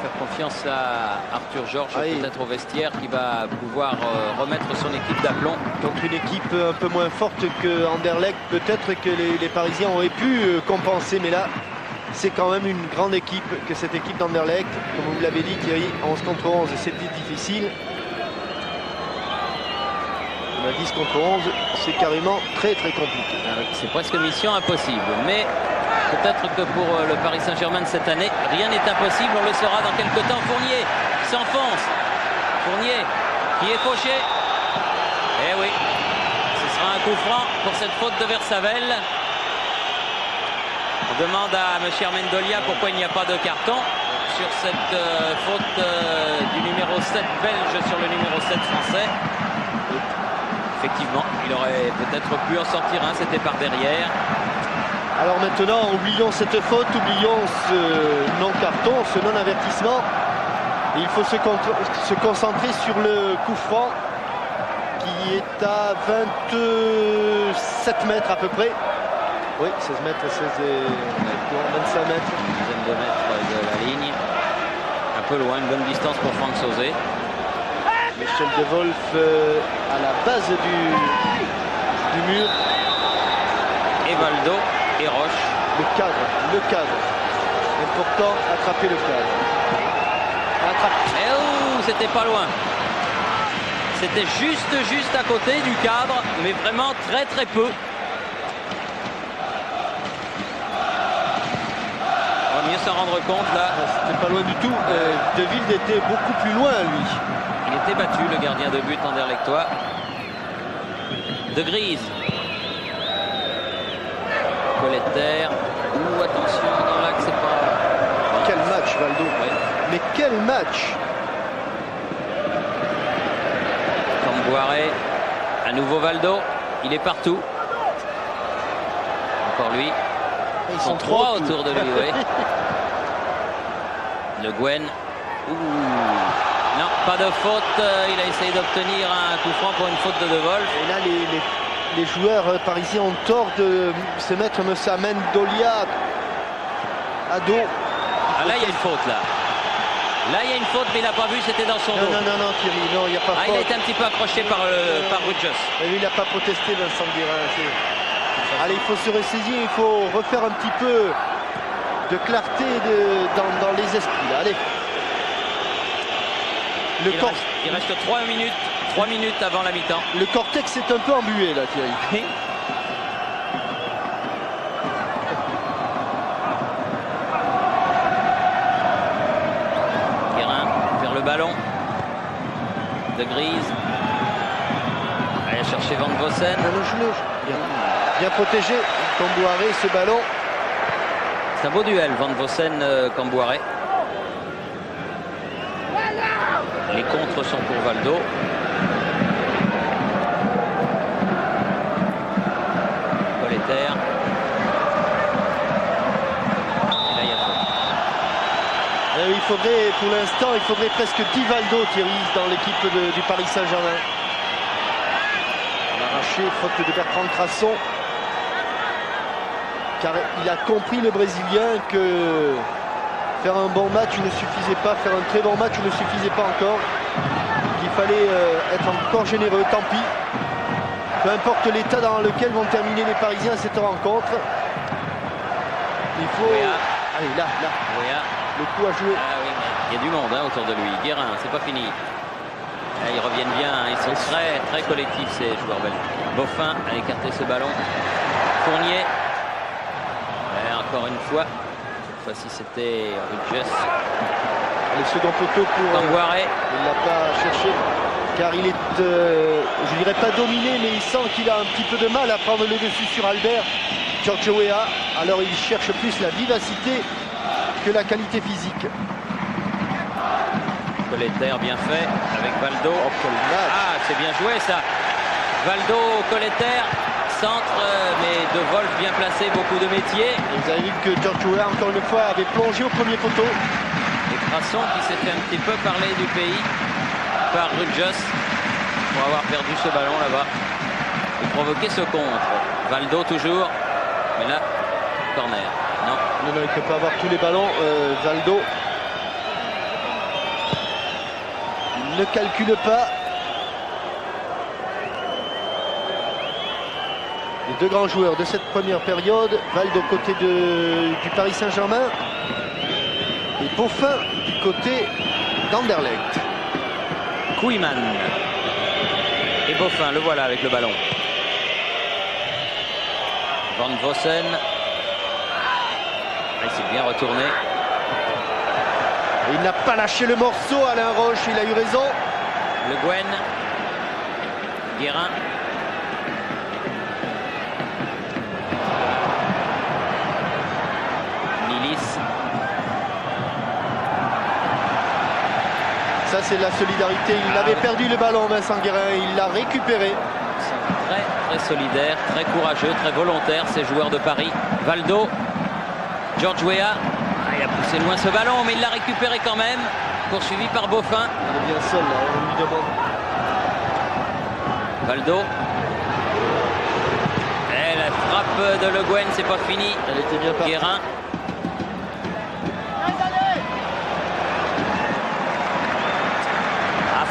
Faire confiance à Arthur Georges, peut-être au vestiaire, qui va pouvoir remettre son équipe d'aplomb.
Donc une équipe un peu moins forte que Anderlecht, peut-être que les Parisiens auraient pu compenser, mais là, c'est quand même une grande équipe que cette équipe d'Anderlecht. Comme vous l'avez dit, Thierry, 11 contre 11, c'était difficile. On a 10 contre 11, c'est carrément très compliqué.
C'est presque mission impossible, mais peut-être que pour le Paris Saint-Germain de cette année, rien n'est impossible, on le saura dans quelques temps. Fournier s'enfonce, Fournier qui est fauché. Eh oui, ce sera un coup franc pour cette faute de Versavel. On demande à M. Armendolia pourquoi il n'y a pas de carton sur cette faute du numéro 7 belge sur le numéro 7 français. Effectivement, il aurait peut-être pu en sortir un, c'était par derrière.
Alors maintenant, oublions cette faute, oublions ce non-carton, ce non-avertissement. Il faut se concentrer sur le coup franc qui est à 27 mètres à peu près. Oui, 16 mètres, 16 et 25 mètres.
Une dizaine de mètres de la ligne. Un peu loin, une bonne distance pour Franck Sauzet.
Michel De Wolf à la base du mur.
Et Valdo et Roche.
Le cadre. Important, attraper le cadre.
Et oh, c'était pas loin. C'était juste à côté du cadre, mais vraiment très peu. On va mieux s'en rendre compte là.
C'était pas loin du tout. De Wilde était beaucoup plus loin, lui.
Il était battu, le gardien de but anderlechtois. De Grise. Colletter. Ouh, attention, dans l'axe, c'est pas...
Quel match, Valdo.
Ouais.
Mais quel match.
Camboiré. À nouveau Valdo. Il est partout. Encore lui. Ils sont trois autour de lui, oui. Le Guen. Ouh. Non, pas de faute. Il a essayé d'obtenir un coup franc pour une faute de De Wolf.
Et là, les joueurs parisiens ont tort de se mettre M. Amendolia à dos.
Ah, là, il y a une faute, là. Là, il y a une faute, mais il n'a pas vu, c'était dans son dos.
Non, Thierry, non, il n'y a pas faute.
Il a été un petit peu accroché par Rutgers.
Et lui, il n'a pas protesté, Vincent Guérin. Allez, il faut se ressaisir, il faut refaire un petit peu de clarté dans les esprits. Là. Allez.
Il reste 3 minutes avant la mi-temps.
Le cortex est un peu embué là, Thierry.
Guérin vers le ballon. De Grise. Allez chercher Van Vossen.
Bien protégé. Camboiré, ce ballon.
C'est un beau duel, Van Vossen-Camboiré. Les contres sont pour Valdo. Colletter. Et là, il y a faute.
Il faudrait, pour l'instant, il faudrait presque 10 Valdo, Thierry, dans l'équipe du Paris Saint-Germain. Arraché, faute de Bertrand Crasson. Car il a compris, le Brésilien, que faire un bon match ne suffisait pas, faire un très bon match ne suffisait pas encore. Il fallait être encore généreux, tant pis. Peu importe l'état dans lequel vont terminer les Parisiens à cette rencontre. Il faut... Allez, là. Le coup à jouer.
Ah oui, il y a du monde autour de lui. Guérin, c'est pas fini. Là, ils reviennent bien, ils sont très collectifs ces joueurs belges. Boffin a écarté ce ballon. Fournier. Et encore une fois. Cette fois-ci c'était Rutgers.
Le second poteau pour
Camboiré.
Il l'a pas cherché. est, je dirais pas dominé, mais il sent qu'il a un petit peu de mal à prendre le dessus sur Albert. George Weah, alors il cherche plus la vivacité que la qualité physique.
Colleter bien fait avec Valdo.
Oh, quel match.
Ah, c'est bien joué ça. Valdo, Colleter, centre, mais De Wolf bien placé, beaucoup de métier.
Et vous avez vu que George Weah, encore une fois, avait plongé au premier poteau.
Et Crasson qui s'est fait un petit peu parler du pays par Rudjos pour avoir perdu ce ballon là-bas et provoquer ce contre. Valdo toujours, mais là, corner. Non.
Non, il ne peut pas avoir tous les ballons. Valdo ne calcule pas. Les deux grands joueurs de cette première période, Valdo côté du Paris Saint-Germain et Boffin du côté d'Anderlecht.
Koeman et Boffin, le voilà avec le ballon. Van Vossen. Il s'est bien retourné.
Et il n'a pas lâché le morceau, Alain Roche, il a eu raison.
Le Guen. Guérin. Nilis.
Ça, c'est de la solidarité. Il avait perdu le ballon, Vincent Guérin. Il l'a récupéré.
Ils sont très, très solidaires, très courageux, très volontaires, ces joueurs de Paris. Valdo. George Weah. Il a poussé loin ce ballon, mais il l'a récupéré quand même. Poursuivi par Boffin.
Il est bien seul, là. On lui demande.
Valdo. Et la frappe de Le Guen, c'est pas fini.
Elle était bien partie.
Guérin.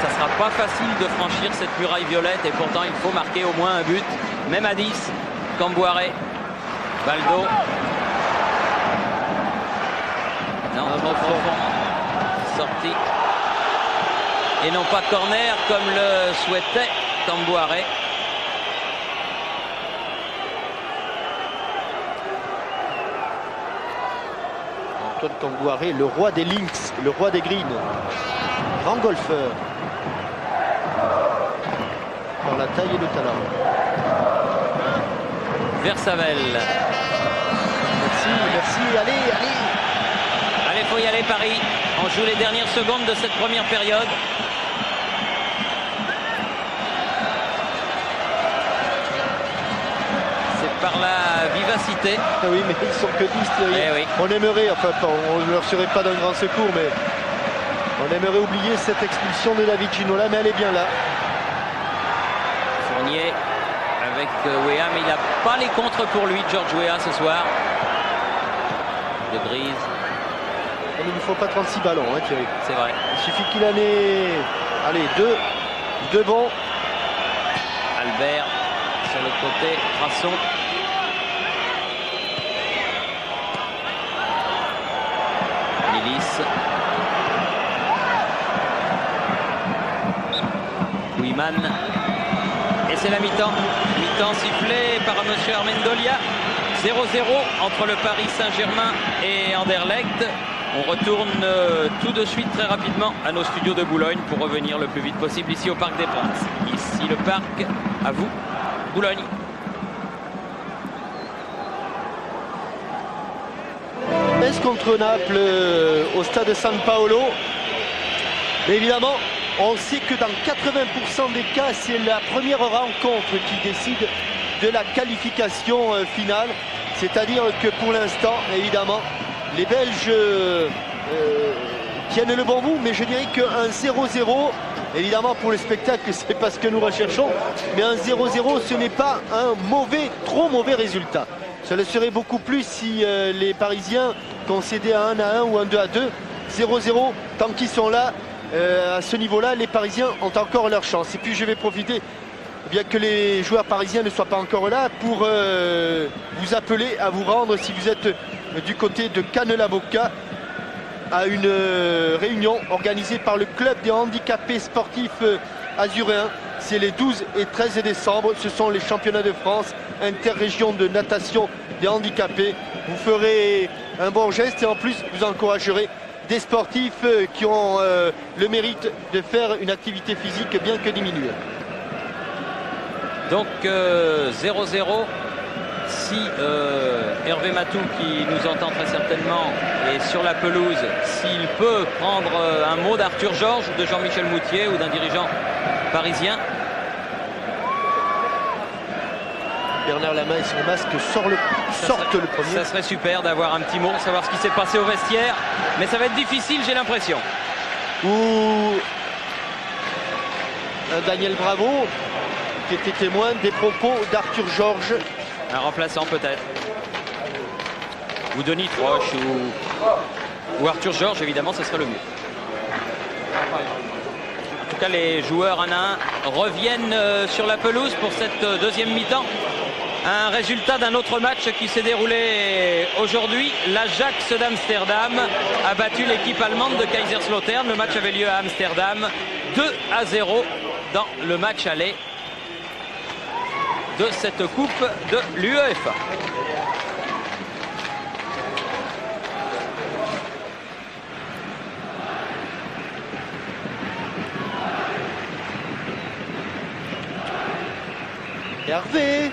Ça sera pas facile de franchir cette muraille violette et pourtant il faut marquer au moins un but, même à 10. Camboiré, Valdo. Non, trop profond. Sorti. Et non pas corner comme le souhaitait Camboiré.
Antoine Camboiré, le roi des links, le roi des greens. Grand golfeur. Par la taille et le talent.
Versavel.
Merci, merci, allez.
Allez, faut y aller Paris. On joue les dernières secondes de cette première période. C'est par la vivacité.
Ah oui, mais ils sont que 10, Thierry.
Eh oui.
On aimerait, enfin, on ne leur serait pas d'un grand secours, mais on aimerait oublier cette expulsion de David Ginola, mais elle est bien là.
Fournier avec Weah, mais il n'a pas les contres pour lui, George Weah, ce soir. De Grise.
Il ne nous faut pas 36 ballons, hein, Thierry.
C'est vrai.
Il suffit qu'il en ait, allez, deux bons.
Albert sur le côté, Crasson. Nilis. Koeman. Et c'est la mi-temps. Mi-temps sifflée par M. Armendolia. 0-0 entre le Paris Saint-Germain et Anderlecht. On retourne tout de suite très rapidement à nos studios de Boulogne pour revenir le plus vite possible ici au Parc des Princes. Ici le parc, à vous, Boulogne.
Est-ce contre Naples au stade San Paolo? Mais évidemment, on sait que dans 80% des cas, c'est la première rencontre qui décide de la qualification finale. C'est-à-dire que pour l'instant, évidemment, les Belges tiennent le bon bout, mais je dirais qu'un 0-0, évidemment pour le spectacle, c'est pas ce que nous recherchons, mais un 0-0, ce n'est pas un trop mauvais résultat. Ça le serait beaucoup plus si les Parisiens concédaient à 1-1 ou un 2-2. 0-0, tant qu'ils sont là, à ce niveau-là, les Parisiens ont encore leur chance. Et puis je vais profiter, bien que les joueurs parisiens ne soient pas encore là, pour vous appeler à vous rendre, si vous êtes du côté de Cannes-la-Boca, à une réunion organisée par le club des handicapés sportifs azuréens. C'est les 12 et 13 décembre. Ce sont les championnats de France interrégion de natation des handicapés. Vous ferez un bon geste et en plus vous encouragerez des sportifs qui ont le mérite de faire une activité physique bien que diminuée.
Donc 0-0. Si Hervé Matou, qui nous entend très certainement, est sur la pelouse, s'il peut prendre un mot d'Arthur Georges, de Jean-Michel Moutier ou d'un dirigeant parisien.
Bernard Lama et son masque sortent le premier.
Ça serait super d'avoir un petit mot, savoir ce qui s'est passé au vestiaire. Mais ça va être difficile, j'ai l'impression.
Ou Daniel Bravo, qui était témoin des propos d'Arthur Georges.
Un remplaçant peut-être. Ou Denis Troche, ou Arthur Georges, évidemment, ce serait le mieux. En tout cas, les joueurs 1 à 1 reviennent sur la pelouse pour cette deuxième mi-temps. Un résultat d'un autre match qui s'est déroulé aujourd'hui. L'Ajax d'Amsterdam a battu l'équipe allemande de Kaiserslautern. Le match avait lieu à Amsterdam. 2-0 dans le match aller de cette coupe de l'UEFA.
Hervé.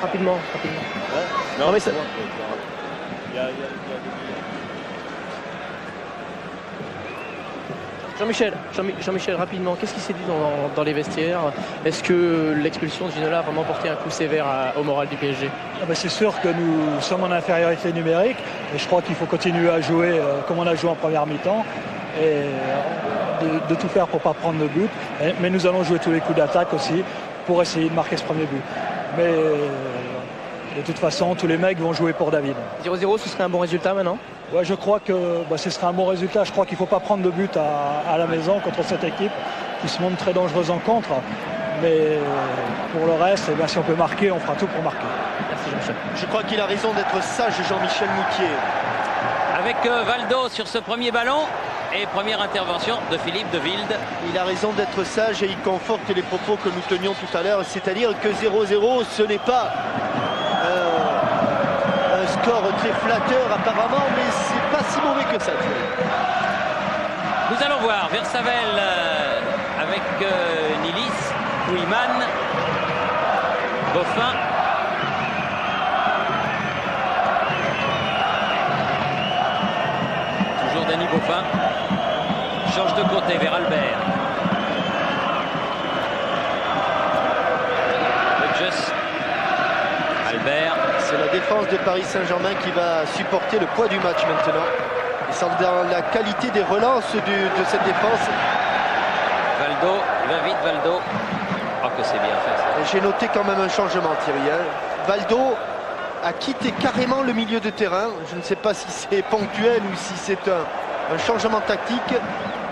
Rapidement. Non mais ça... Jean-Michel, rapidement, qu'est-ce qui s'est dit dans les vestiaires? Est-ce que l'expulsion de Ginola a vraiment porté un coup sévère au moral du PSG?
C'est sûr que nous sommes en infériorité numérique et je crois qu'il faut continuer à jouer comme on a joué en première mi-temps et de tout faire pour ne pas prendre le but. Mais nous allons jouer tous les coups d'attaque aussi pour essayer de marquer ce premier but. Mais de toute façon, tous les mecs vont jouer pour David.
0-0, ce serait un bon résultat maintenant?
Ouais, je crois que ce serait un bon résultat. Je crois qu'il ne faut pas prendre de but à la maison contre cette équipe qui se montre très dangereuse en contre. Mais pour le reste, si on peut marquer, on fera tout pour marquer.
Merci Jean-Michel.
Je crois qu'il a raison d'être sage, Jean-Michel Moutier.
Avec Valdo sur ce premier ballon et première intervention de Philippe de Wilde.
Il a raison d'être sage et il conforte les propos que nous tenions tout à l'heure. C'est-à-dire que 0-0, ce n'est pas un score très flatteur apparemment, mais c'est pas si mauvais que ça.
Nous allons voir Versavel avec Nilis, Kouiman, Boffin. Toujours Denis Boffin. Change de côté vers Albert. Hodges. Albert.
C'est la défense de Paris Saint-Germain qui va supporter le poids du match maintenant. Ils sont dans la qualité des relances de cette défense.
Valdo, il va vite Valdo. Oh que c'est bien fait ça.
J'ai noté quand même un changement, Thierry. Valdo a quitté carrément le milieu de terrain. Je ne sais pas si c'est ponctuel ou si c'est un changement tactique.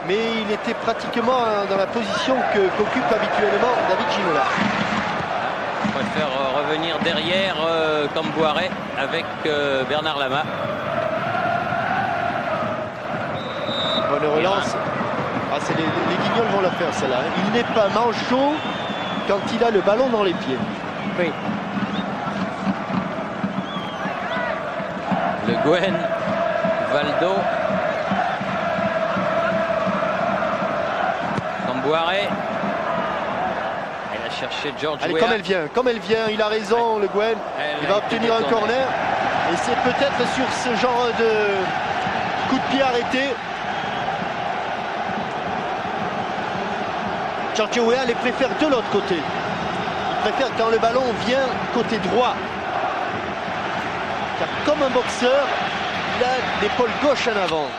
Mais il était pratiquement dans la position qu'occupe habituellement David Ginola.
On préfère revenir derrière comme Boiret avec Bernard Lama.
Bonne relance. Les Guignols vont la faire celle-là. Il n'est pas manchot quand il a le ballon dans les pieds.
Oui.
Le Gwen, Valdo. Boiret. Elle a cherché George.
Allez, comme elle vient, il a raison, le Gwen. Il va obtenir un corner. Et c'est peut-être sur ce genre de coup de pied arrêté. George Weah les préfère de l'autre côté. Il préfère quand le ballon vient côté droit. Car comme un boxeur, il a l'épaule gauche en avant.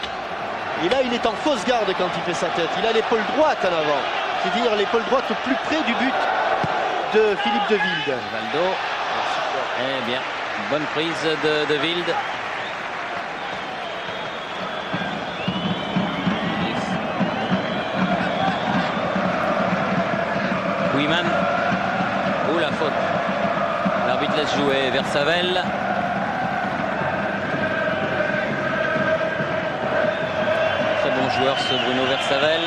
Et là, il est en fausse garde quand il fait sa tête. Il a l'épaule droite en avant. C'est-à-dire l'épaule droite au plus près du but de Philippe de Wilde.
Valdo. Eh bien, bonne prise de Wilde. Kouiman. Oh la faute. L'arbitre laisse jouer Versavel. Joueur ce Bruno Versavel.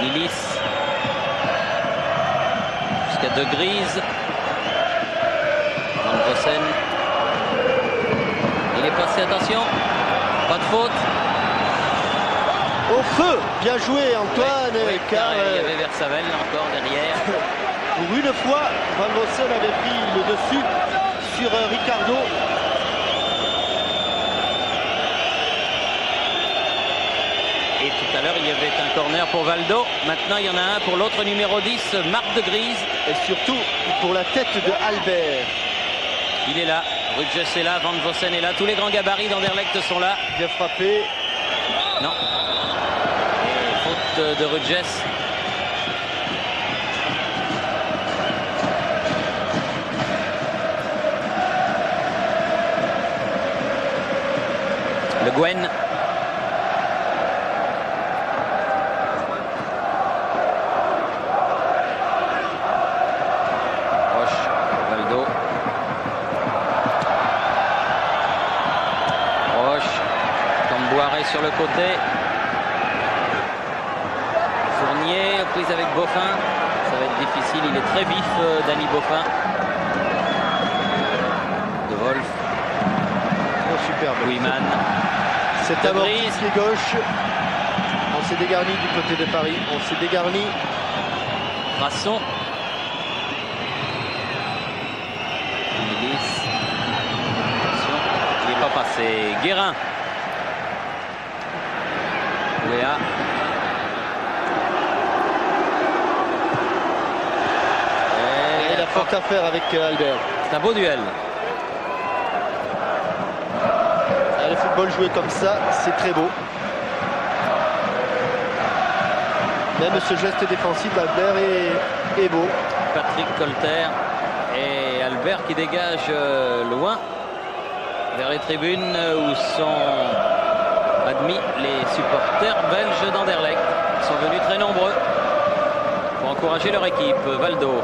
Nilis jusqu'à De Grise. Van Van Vossen. Il est passé, attention. Pas de faute.
Au feu. Bien joué Antoine.
Oui,
car
il y avait Versavel encore derrière.
pour une fois, Van Vossen avait pris le dessus sur Ricardo.
Et tout à l'heure, il y avait un corner pour Valdo. Maintenant, il y en a un pour l'autre numéro 10, Marc de Grise.
Et surtout pour la tête de Albert.
Il est là. Rutges est là, Van Vossen est là. Tous les grands gabarits d'Anderlecht sont là.
Bien frappé.
Non. Et faute de Rutges. Le Gwen. Roche, Valdo. Roche, Camboiré sur le côté. Fournier, prise avec Boffin. Ça va être difficile, il est très vif, Dany Boffin. De Wolf.
Oh, superbe.
Wiman.
C'est
De
amorti
Vries.
pied gauche. On s'est dégarni du côté de Paris. On s'est dégarni.
Rasson. Milis. Attention, il n'est pas passé. Guérin. Ouéa.
Et il a fort à faire avec Albert.
C'est un beau duel.
Le football joué comme ça, c'est très beau. Même ce geste défensif d'Albert est beau.
Patrick Colter et Albert qui dégage loin vers les tribunes où sont admis les supporters belges d'Anderlecht. Ils sont venus très nombreux pour encourager leur équipe. Valdo.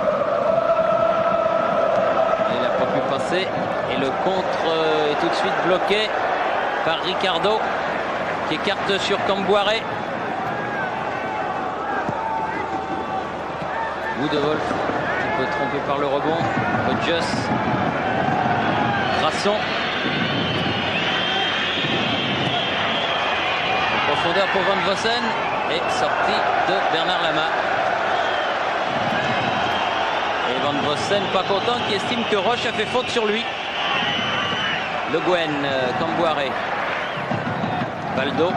Il n'a pas pu passer et le contre est tout de suite bloqué par Ricardo qui écarte sur Camboiré. Woodewolf qui peut tromper par le rebond. Rutges. Rasson. Profondeur pour Van Vossen et sortie de Bernard Lama. Et Van Vossen pas content, qui estime que Roche a fait faute sur lui. Le Gwen, Camboiré. Valdo.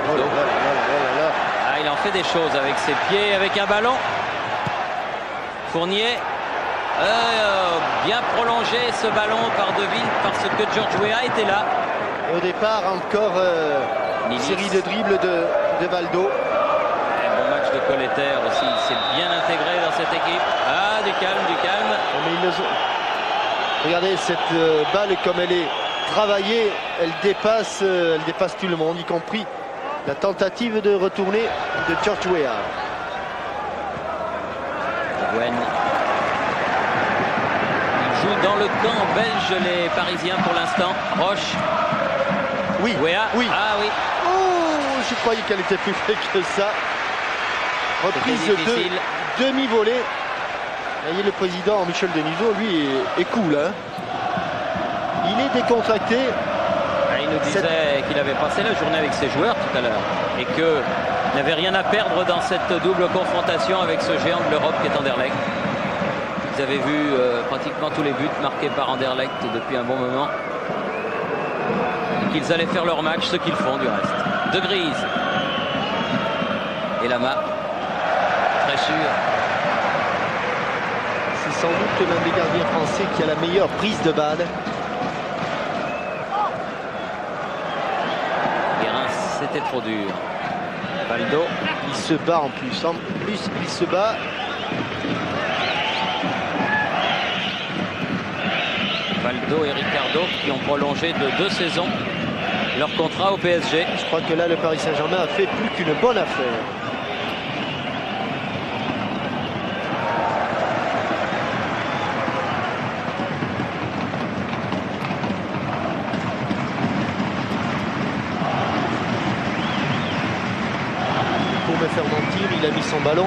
Oh là là là là là.
Ah, il en fait des choses avec ses pieds, avec un ballon. Fournier. Bien prolongé ce ballon par Deville parce que George Weah était là.
Et au départ, encore une
Milis.
série de dribbles de Valdo.
Un bon match de Colleter aussi. Il s'est bien intégré dans cette équipe. Ah, du calme, du calme.
Mais ils regardez cette balle comme elle est travaillée, elle dépasse tout le monde, y compris la tentative de retourner de George Weah.
Gwen. Ils jouent dans le camp belge, les Parisiens pour l'instant. Roche.
Oui,
Weah.
oui.
Ah oui.
Oh, je croyais qu'elle était plus faite que ça. Reprise
C'était difficile.
de demi-volée. Vous voyez, le président Michel Denisot, lui, est cool. Hein. Il est décontracté.
Il nous disait qu'il avait passé la journée avec ses joueurs tout à l'heure et qu'il n'avait rien à perdre dans cette double confrontation avec ce géant de l'Europe qui est Anderlecht. Ils avaient vu pratiquement tous les buts marqués par Anderlecht depuis un bon moment. Et qu'ils allaient faire leur match, ce qu'ils font du reste. De Grise. Et Lama. Très sûr.
C'est sans doute l'un des gardiens français qui a la meilleure prise de balle.
Guérin, c'était trop dur. Valdo.
Il se bat en plus. En plus, il se bat.
Valdo et Ricardo qui ont prolongé de 2 saisons leur contrat au PSG.
Je crois que là, le Paris Saint-Germain a fait plus qu'une bonne affaire. Pour me faire mentir, il a mis son ballon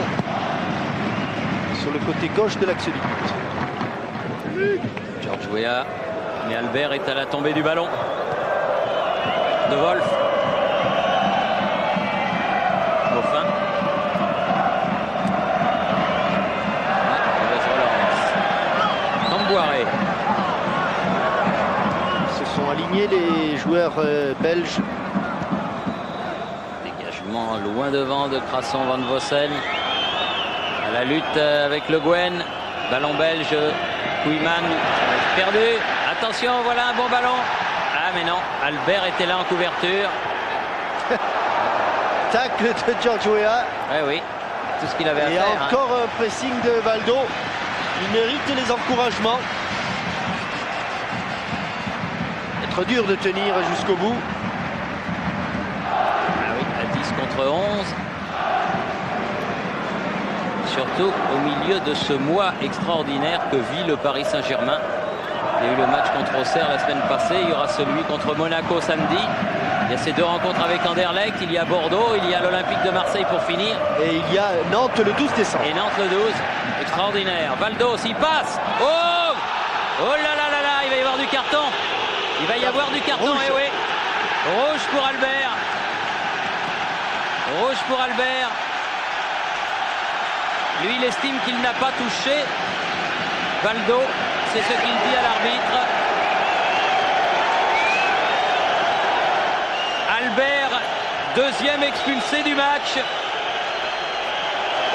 sur le côté gauche de l'axe du but.
George Weah, mais Albert est à la tombée du ballon. De Wolf. Goffin. Mauvaise relance. Camboiré.
Se sont alignés les joueurs belges.
Dégagement loin devant de Crasson Van Vossen. À la lutte avec Le Guen. Ballon belge. Kouiman perdu. Attention, voilà un bon ballon. Ah mais non, Albert était là en couverture.
Tacle de George Weah.
Oui, tout ce qu'il avait à
Et
faire.
encore un pressing de Valdo. Il mérite les encouragements. Être dur de tenir jusqu'au bout.
Ah oui, à 10 contre 11. Surtout au milieu de ce mois extraordinaire que vit le Paris Saint-Germain. Il y a eu le match contre Auxerre la semaine passée. Il y aura celui contre Monaco samedi. Il y a ces deux rencontres avec Anderlecht. Il y a Bordeaux. Il y a l'Olympique de Marseille pour finir.
Et il y a Nantes le 12 décembre.
Et Nantes le 12. Extraordinaire. Valdo s'y passe. Oh là là là là. Il va y avoir du carton. Il va y avoir du carton.
Rouge.
Eh oui. Rouge pour Albert. Rouge pour Albert. Lui, il estime qu'il n'a pas touché. Valdo, c'est ce qu'il dit à l'arbitre. Albert, deuxième expulsé du match.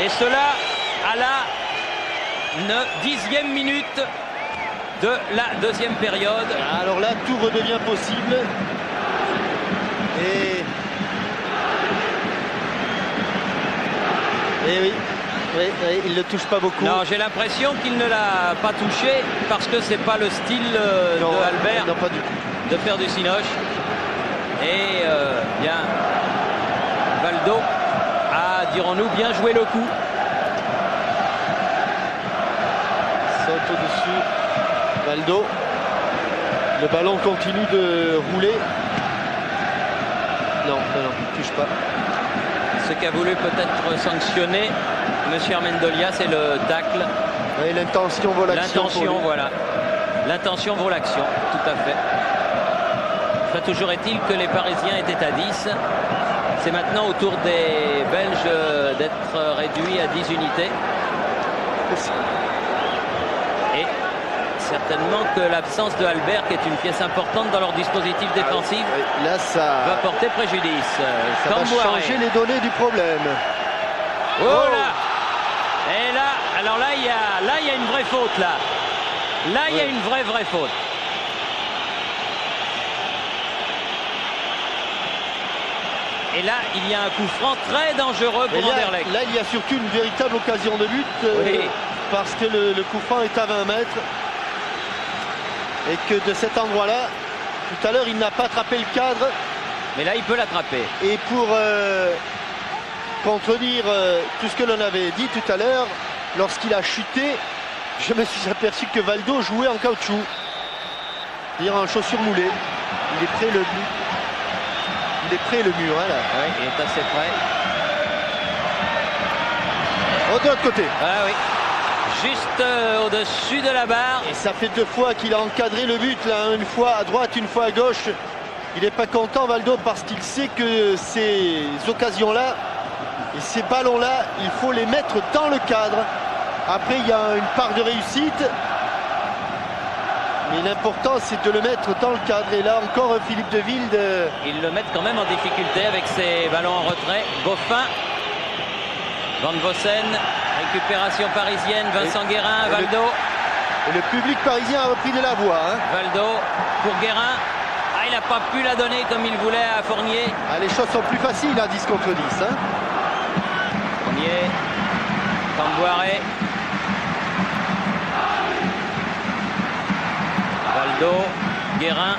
Et cela à la 10e minute de la deuxième période.
Alors là, tout redevient possible. Et oui. Oui, il ne touche pas beaucoup.
Non, j'ai l'impression qu'il ne l'a pas touché parce que c'est pas le style de Albert
non, pas du tout.
de faire du cinoche. Et bien, Valdo a, dirons-nous, bien joué le coup.
Saute au-dessus. Valdo. Le ballon continue de rouler. Non, il ne touche pas.
Ce qu'a voulu peut-être sanctionner Monsieur Armendolia, c'est le tacle.
Et l'intention vaut l'action.
L'intention, voilà. L'intention vaut l'action, tout à fait. Enfin, toujours est-il que les Parisiens étaient à 10. C'est maintenant au tour des Belges d'être réduits à 10 unités. Et certainement que l'absence de Albert, qui est une pièce importante dans leur dispositif défensif,
là, ça
va porter préjudice.
Ça va
Camboiré.
changer les données du problème.
Oh là! Et là, alors là, il y a une vraie faute, là. Là, il y a une vraie faute. Et là, il y a un coup franc très dangereux pour Anderlecht.
Là, il y a surtout une véritable occasion de but.
Oui.
Parce que le coup franc est à 20 mètres. Et que de cet endroit-là, tout à l'heure, il n'a pas attrapé le cadre.
Mais là, il peut l'attraper.
Et pour contredire tout ce que l'on avait dit tout à l'heure, lorsqu'il a chuté, je me suis aperçu que Valdo jouait en caoutchouc. C'est-à-dire en chaussures moulées. Il est près le but. Il est près le mur, hein, là.
Oui, il est assez près.
Oh, de l'autre côté.
Ah oui. Juste au-dessus de la barre.
Et ça fait 2 fois qu'il a encadré le but, là, une fois à droite, une fois à gauche. Il n'est pas content, Valdo, parce qu'il sait que ces occasions-là et ces ballons-là, il faut les mettre dans le cadre. Après, il y a une part de réussite. Mais l'important, c'est de le mettre dans le cadre. Et là, encore, Philippe de Wilde.
Ils le mettent quand même en difficulté avec ses ballons en retrait. Goffin. Van Vossen. Récupération parisienne. Vincent Guérin. Valdo.
Et le public parisien a repris de la voix. Hein.
Valdo pour Guérin. Ah, il n'a pas pu la donner comme il voulait à Fournier.
Ah, les choses sont plus faciles à 10 contre 10. Hein.
Fournier. Camboiré. Valdo. Guérin.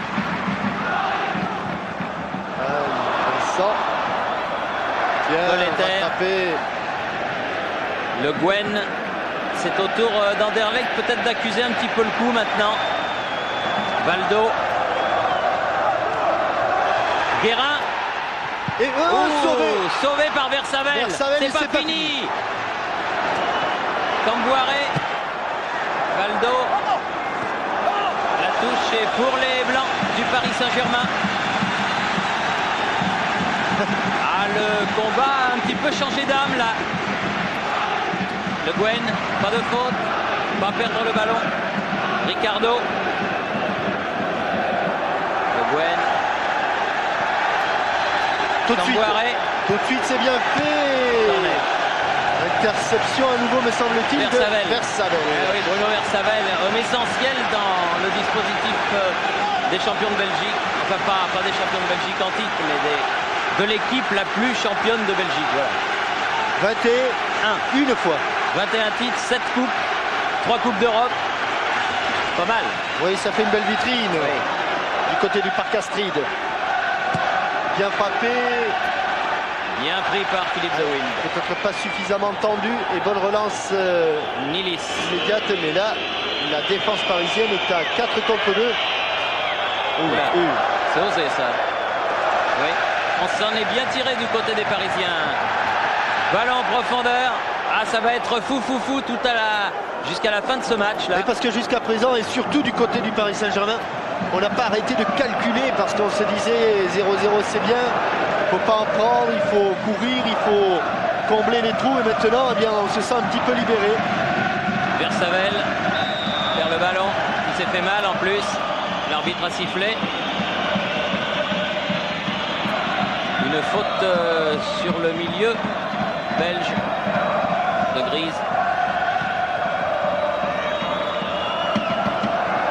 Vincent. Bien rattrapé.
Le Guen. C'est au tour d'Anderlecht peut-être d'accuser un petit peu le coup maintenant. Valdo. Guérin.
Et sauvé.
Sauvé par Versavel.
Versavel,
C'est pas fini. Camboiré. Valdo. La touche est pour les Blancs du Paris Saint-Germain. Ah, le combat a un petit peu changé d'âme là. Le Guen, pas de faute, pas perdre le ballon. Ricardo. Le Guen.
Tout de suite, c'est bien fait. Interception à nouveau, me semble-t-il, de Versavel.
Oui, Bruno Versavel, homme essentiel dans le dispositif des champions de Belgique. Enfin, pas des champions de Belgique en titre, mais de l'équipe la plus championne de Belgique. Voilà.
21, une fois.
21 titres, 7 coupes, 3 coupes d'Europe. Pas mal.
Oui, ça fait une belle vitrine.
Oui.
Du côté du Parc Astrid. Bien frappé.
Bien pris par Philippe De Wind.
Peut-être pas suffisamment tendu et bonne relance
Nilis.
Immédiate, mais là, la défense parisienne est à 4 contre 2.
C'est osé ça. Oui. On s'en est bien tiré du côté des Parisiens. Ballon en profondeur. Ah, ça va être fou jusqu'à la fin de ce match là.
Et parce que jusqu'à présent, et surtout du côté du Paris Saint-Germain, on n'a pas arrêté de calculer parce qu'on se disait 0-0 c'est bien, il ne faut pas en prendre, il faut courir, il faut combler les trous, et maintenant eh bien, on se sent un petit peu libéré.
Versavel vers le ballon, il s'est fait mal en plus, l'arbitre a sifflé. Une faute sur le milieu belge de Grise.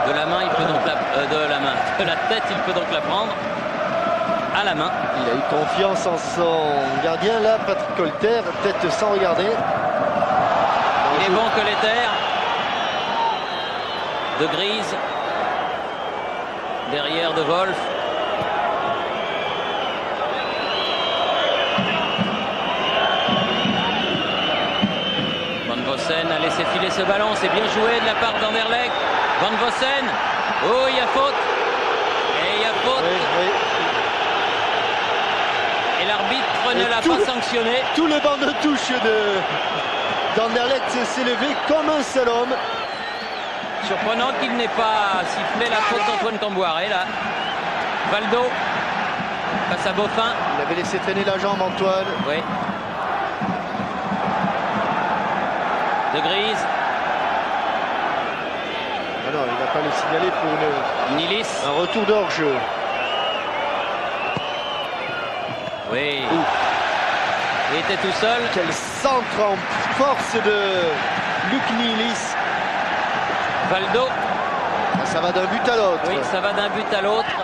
De la main, il peut donc de la tête, il peut donc la prendre à la main.
Il a eu confiance en son gardien là, Patrick Colter, peut-être sans regarder.
Il est bon que l'éther de Grise derrière de Wolf. Van Vossen a laissé filer ce ballon, c'est bien joué de la part d'Anderlecht. Van Vossen, oh il y a faute. Et il y a faute.
Oui.
Et l'arbitre ne l'a pas sanctionné.
Tout le banc de touche d'Anderlecht s'est levé comme un seul homme.
Surprenant qu'il n'ait pas sifflé la faute d'Antoine Camboiré là. Valdo face à Beaufin.
Il avait laissé traîner la jambe, Antoine.
Oui. De Grise.
Ah non, il n'a pas le signalé pour
Nilis.
un retour d'hors-jeu.
Oui. Il était tout seul.
Quel centre en force de Luc Nilis.
Valdo.
Ça va d'un but à l'autre.
Oui, ça va d'un but à l'autre.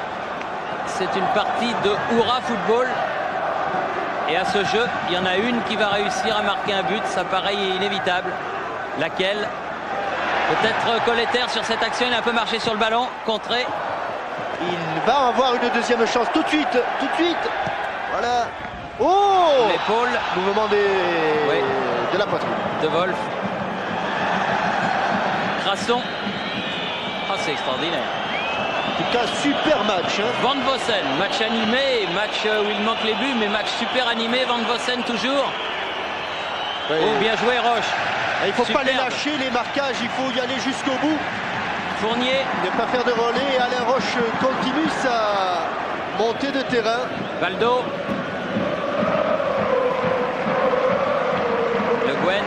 C'est une partie de Hurrah Football. Et à ce jeu, il y en a une qui va réussir à marquer un but. Ça paraît inévitable. Laquelle? Peut-être Colletter sur cette action. Il a un peu marché sur le ballon. Contré.
Il va avoir une deuxième chance tout de suite. Voilà. Oh!
L'épaule.
Mouvement de la poitrine.
De Wolf. Crasson. Oh, c'est extraordinaire.
En tout cas, super match.
Van Vossen, match animé, match où il manque les buts, mais match super animé. Van Vossen toujours.
Oui.
Oh, bien joué Roche.
Il ne faut pas les
Superbe.
lâcher, les marquages, il faut y aller jusqu'au bout.
Fournier.
Ne pas faire de relais. Alain Roche continue sa montée de terrain.
Valdo. Le Guen.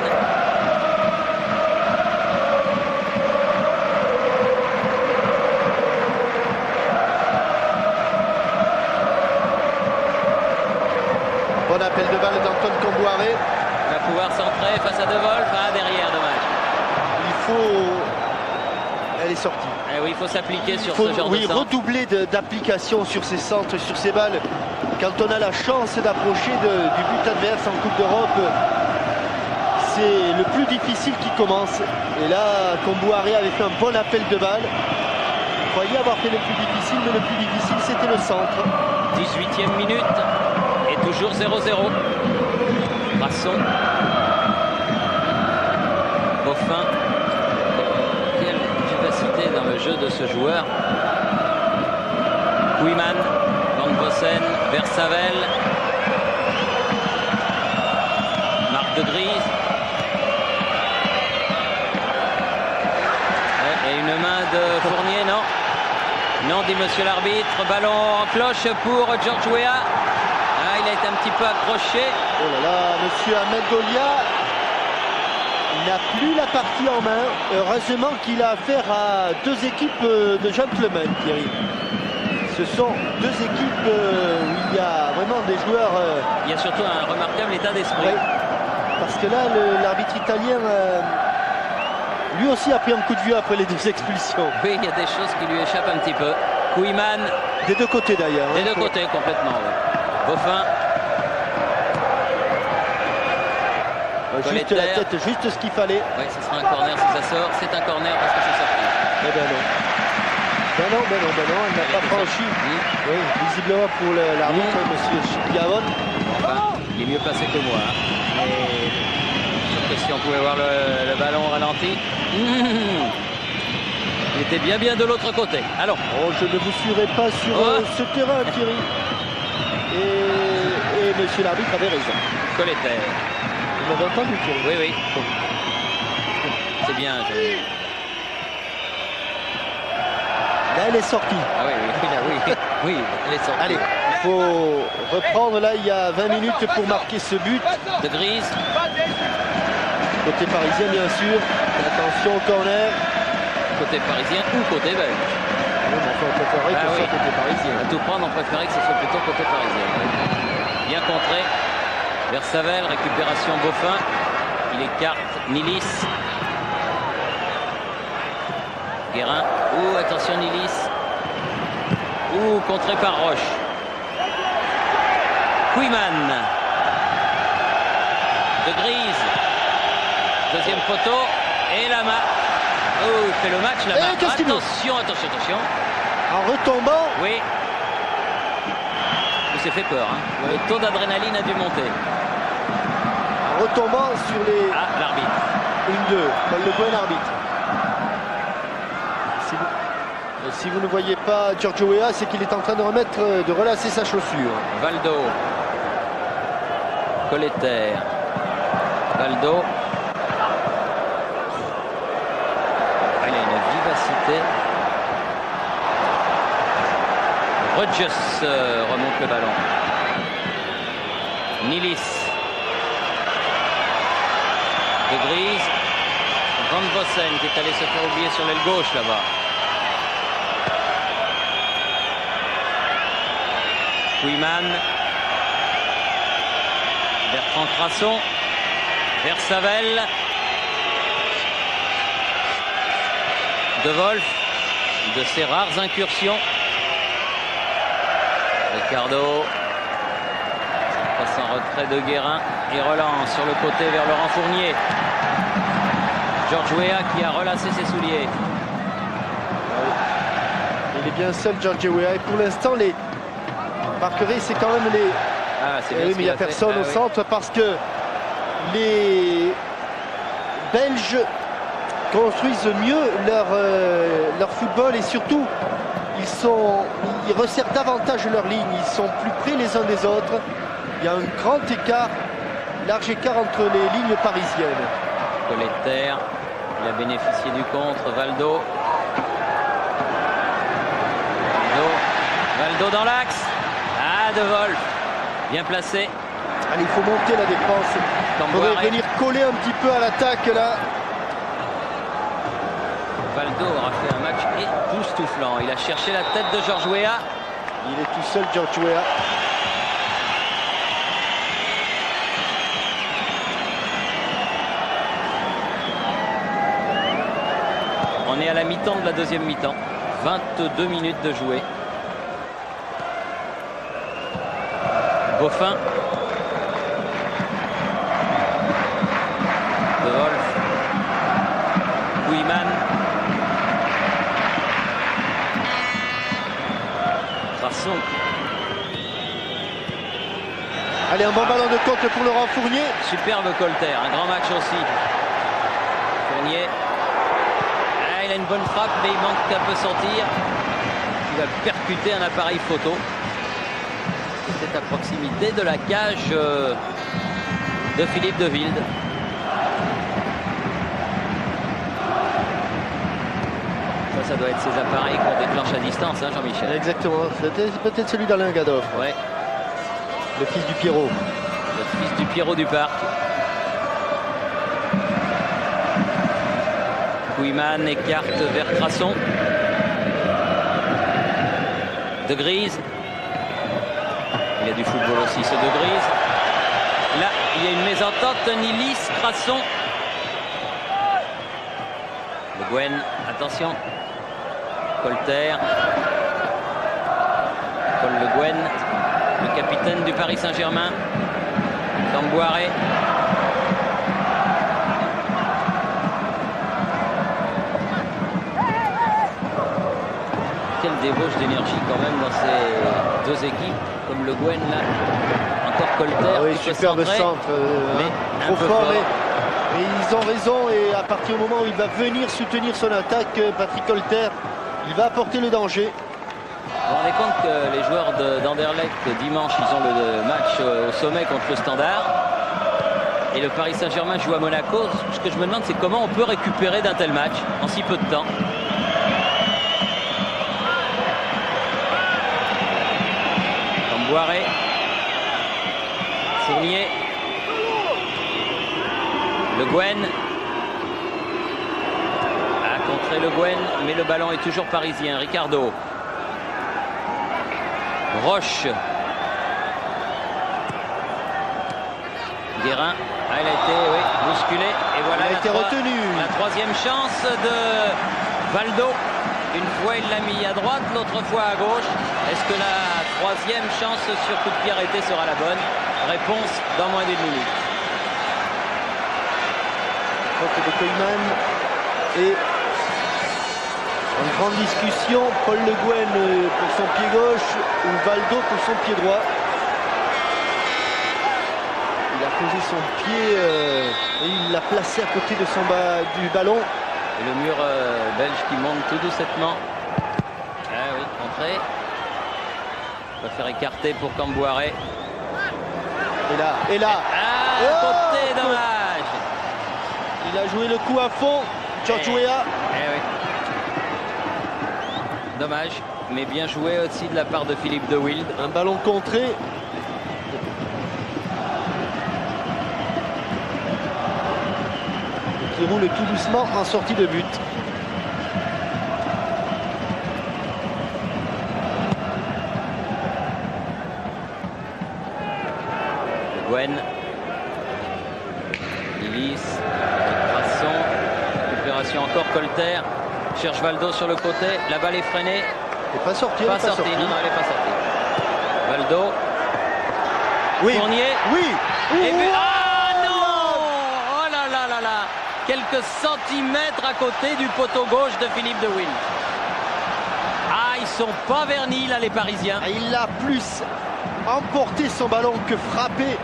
Bon appel de balle d'Antoine Camboiré.
Il va pouvoir centrer face à De Wolf. Ah, derrière, dommage.
Il faut... Elle est sortie.
Eh oui, il faut s'appliquer sur
Il faut
ce genre de centre.
redoubler d'application sur ces centres, sur ces balles. Quand on a la chance d'approcher du but adverse en Coupe d'Europe, c'est le plus difficile qui commence. Et là, Camboiré avait fait un bon appel de balle. Il croyait avoir fait le plus difficile, mais le plus difficile, c'était le centre.
18e minute. Et toujours 0-0. Brasson. Beaufin. Quelle vivacité dans le jeu de ce joueur. Kouiman. Van Vossen. Versavel. Marc de Grise. Non, dit monsieur l'arbitre. Ballon en cloche pour George Weah. Ah, il a été un petit peu accroché.
Oh là là, monsieur Ahmed Dolia n'a plus la partie en main. Heureusement qu'il a affaire à deux équipes de gentlemen, Thierry. Ce sont deux équipes où il y a vraiment des joueurs...
Il y a surtout un remarquable état d'esprit.
Oui, parce que là, l'arbitre italien, lui aussi a pris un coup de vieux après les deux expulsions.
Oui, il y a des choses qui lui échappent un petit peu. Kouyman.
Des deux côtés d'ailleurs.
Des deux côtés, complètement. Ouais. Boffin.
Juste la tête, juste ce qu'il fallait.
Oui, ce sera un corner si ça sort. C'est un corner parce que c'est sorti.
Eh ben non. Ben non, elle n'a pas franchi. Oui, visiblement pour l'arbitre, monsieur Chipiavon.
Enfin, il est mieux placé que moi. Hein. Et sûr que si on pouvait voir le ballon au ralenti. Il était bien de l'autre côté. Alors.
Oh, je ne vous suivrai pas sur ce terrain, Thierry. Et monsieur l'arbitre avait raison.
Colleter.
Vous m'avez entendu, Thierry?
Oui. C'est bien.
Là, elle est sortie.
Ah oui, elle est sortie.
Allez, il faut reprendre. Là, il y a 20 minutes pour marquer ce but.
De Grise.
Côté parisien, bien sûr. Attention au corner.
Côté parisien ou côté belge.
Oui, mais enfin, on préférerait que ce soit côté parisien.
À tout prendre, on préférait que ce soit plutôt côté parisien. Bien contré. Versavel, récupération Boffin. Il écarte Nilis. Guérin. Attention Nilis. Contré par Roche. Kouyman. De Grise. Deuxième poteau. Et la main. Il fait le match là-bas. Attention.
En retombant.
Oui. Il s'est fait peur. Hein. Le taux d'adrénaline a dû monter.
En retombant sur les...
Ah, l'arbitre.
1-2. Le bon arbitre. Si vous ne voyez pas Giorgio Weah, c'est qu'il est en train de relasser sa chaussure.
Valdo. Colleter. Valdo. Il a une vivacité. Rodgers remonte le ballon. Nilis. De Grise. Van Vossen qui est allé se faire oublier sur l'aile gauche là-bas. Kouyman. Bertrand Crasson. Versavel. De Wolf. De ses rares incursions. Ricardo. Passe en retrait de Guérin. Et relance sur le côté vers Laurent Fournier. George Weah qui a relâché ses souliers.
Il est bien seul, Giorgio Weah. Et pour l'instant, les marqueries, c'est quand même les... oui, mais il n'y a personne au centre parce que les Belges construisent mieux leur football et surtout ils resserrent davantage leur ligne. Ils sont plus près les uns des autres. Il y a un grand écart, large écart entre les lignes parisiennes.
Colleter, il a bénéficié du contre. Valdo dans l'axe. De Wolf, bien placé.
Allez, il faut monter la défense. Il faudrait venir coller un petit peu à l'attaque là.
Valdo aura fait un match époustouflant. Il a cherché la tête de George Weah.
Il est tout seul, George Weah.
On est à la mi-temps de la deuxième mi-temps. 22 minutes de jouer. Boffin. De Wolf. Kouyman. Crasson.
Allez, un bon ballon de côte pour Laurent Fournier.
Superbe Colleter, un grand match aussi. Fournier. Il a une bonne frappe, mais il manque un peu sortir. Il va percuter un appareil photo. C'est à proximité de la cage de Philippe de Wilde.
Ça
ça doit être ces appareils qu'on déclenche à distance, hein, Jean-Michel.
Exactement, c'était peut-être celui d'Alain Gadoff,
Ouais,
le fils du Pierrot.
le fils du Pierrot du Parc. Koeman écarte vers Crasson. De Grise. Il y a du football aussi, ce De Grise. Là, il y a une mésentente. Nilis, Crasson. Le Guen, attention. Colter. Paul Le Guen, le capitaine du Paris Saint-Germain. Camboiré. Quelle débauche d'énergie quand même dans ces deux équipes, comme Le Guen là. Encore Colter.
Oui,
qui peut
superbe
centrer,
centre,
mais un
trop
peu
fort.
fort.
Mais ils ont raison, et à partir du moment où il va venir soutenir son attaque, Patrick Colter, il va apporter le danger.
Vous vous rendez compte que les joueurs d'Anderlecht, dimanche, ils ont le match au sommet contre le Standard. Et le Paris Saint-Germain joue à Monaco. Ce que je me demande, c'est comment on peut récupérer d'un tel match en si peu de temps. Camboiré. Fournier. Le Guen. A contré Le Guen, mais le ballon est toujours parisien. Ricardo. Roche. Guérin. Ah, il a été bousculé. Et voilà
Il a été retenu.
La troisième chance de Valdo. Une fois il l'a mis à droite, l'autre fois à gauche. Est-ce que la troisième chance sur coup de pied arrêté sera la bonne? Réponse dans moins d'une minute.
Faute de Koeman. Et en grande discussion, Paul Le Guen pour son pied gauche ou Valdo pour son pied droit. Il a posé son pied et il l'a placé à côté de du ballon.
Et le mur belge qui monte tout doucement. Ah oui, entrée. On va faire écarter pour Camboiré.
Et là.
Ah, côté, dommage.
Il a joué le coup à fond, George Weah.
Eh oui. Dommage, mais bien joué aussi de la part de Philippe de Wild.
Un ballon contré. Qui roule tout doucement en sortie de but.
Gwen. Nilis. Crasson. Récupération encore Colter. Cherche Valdo sur le côté. La balle est freinée.
Elle n'est pas sortie.
Pas sortie. Non, elle n'est pas sortie. Valdo.
Oui.
Fournier.
Oui.
Et puis, ah non! Oh là là là là! Quelques centimètres à côté du poteau gauche de Philippe de Wild. Ah, ils sont pas vernis là, les Parisiens.
Il a plus emporté son ballon que frappé.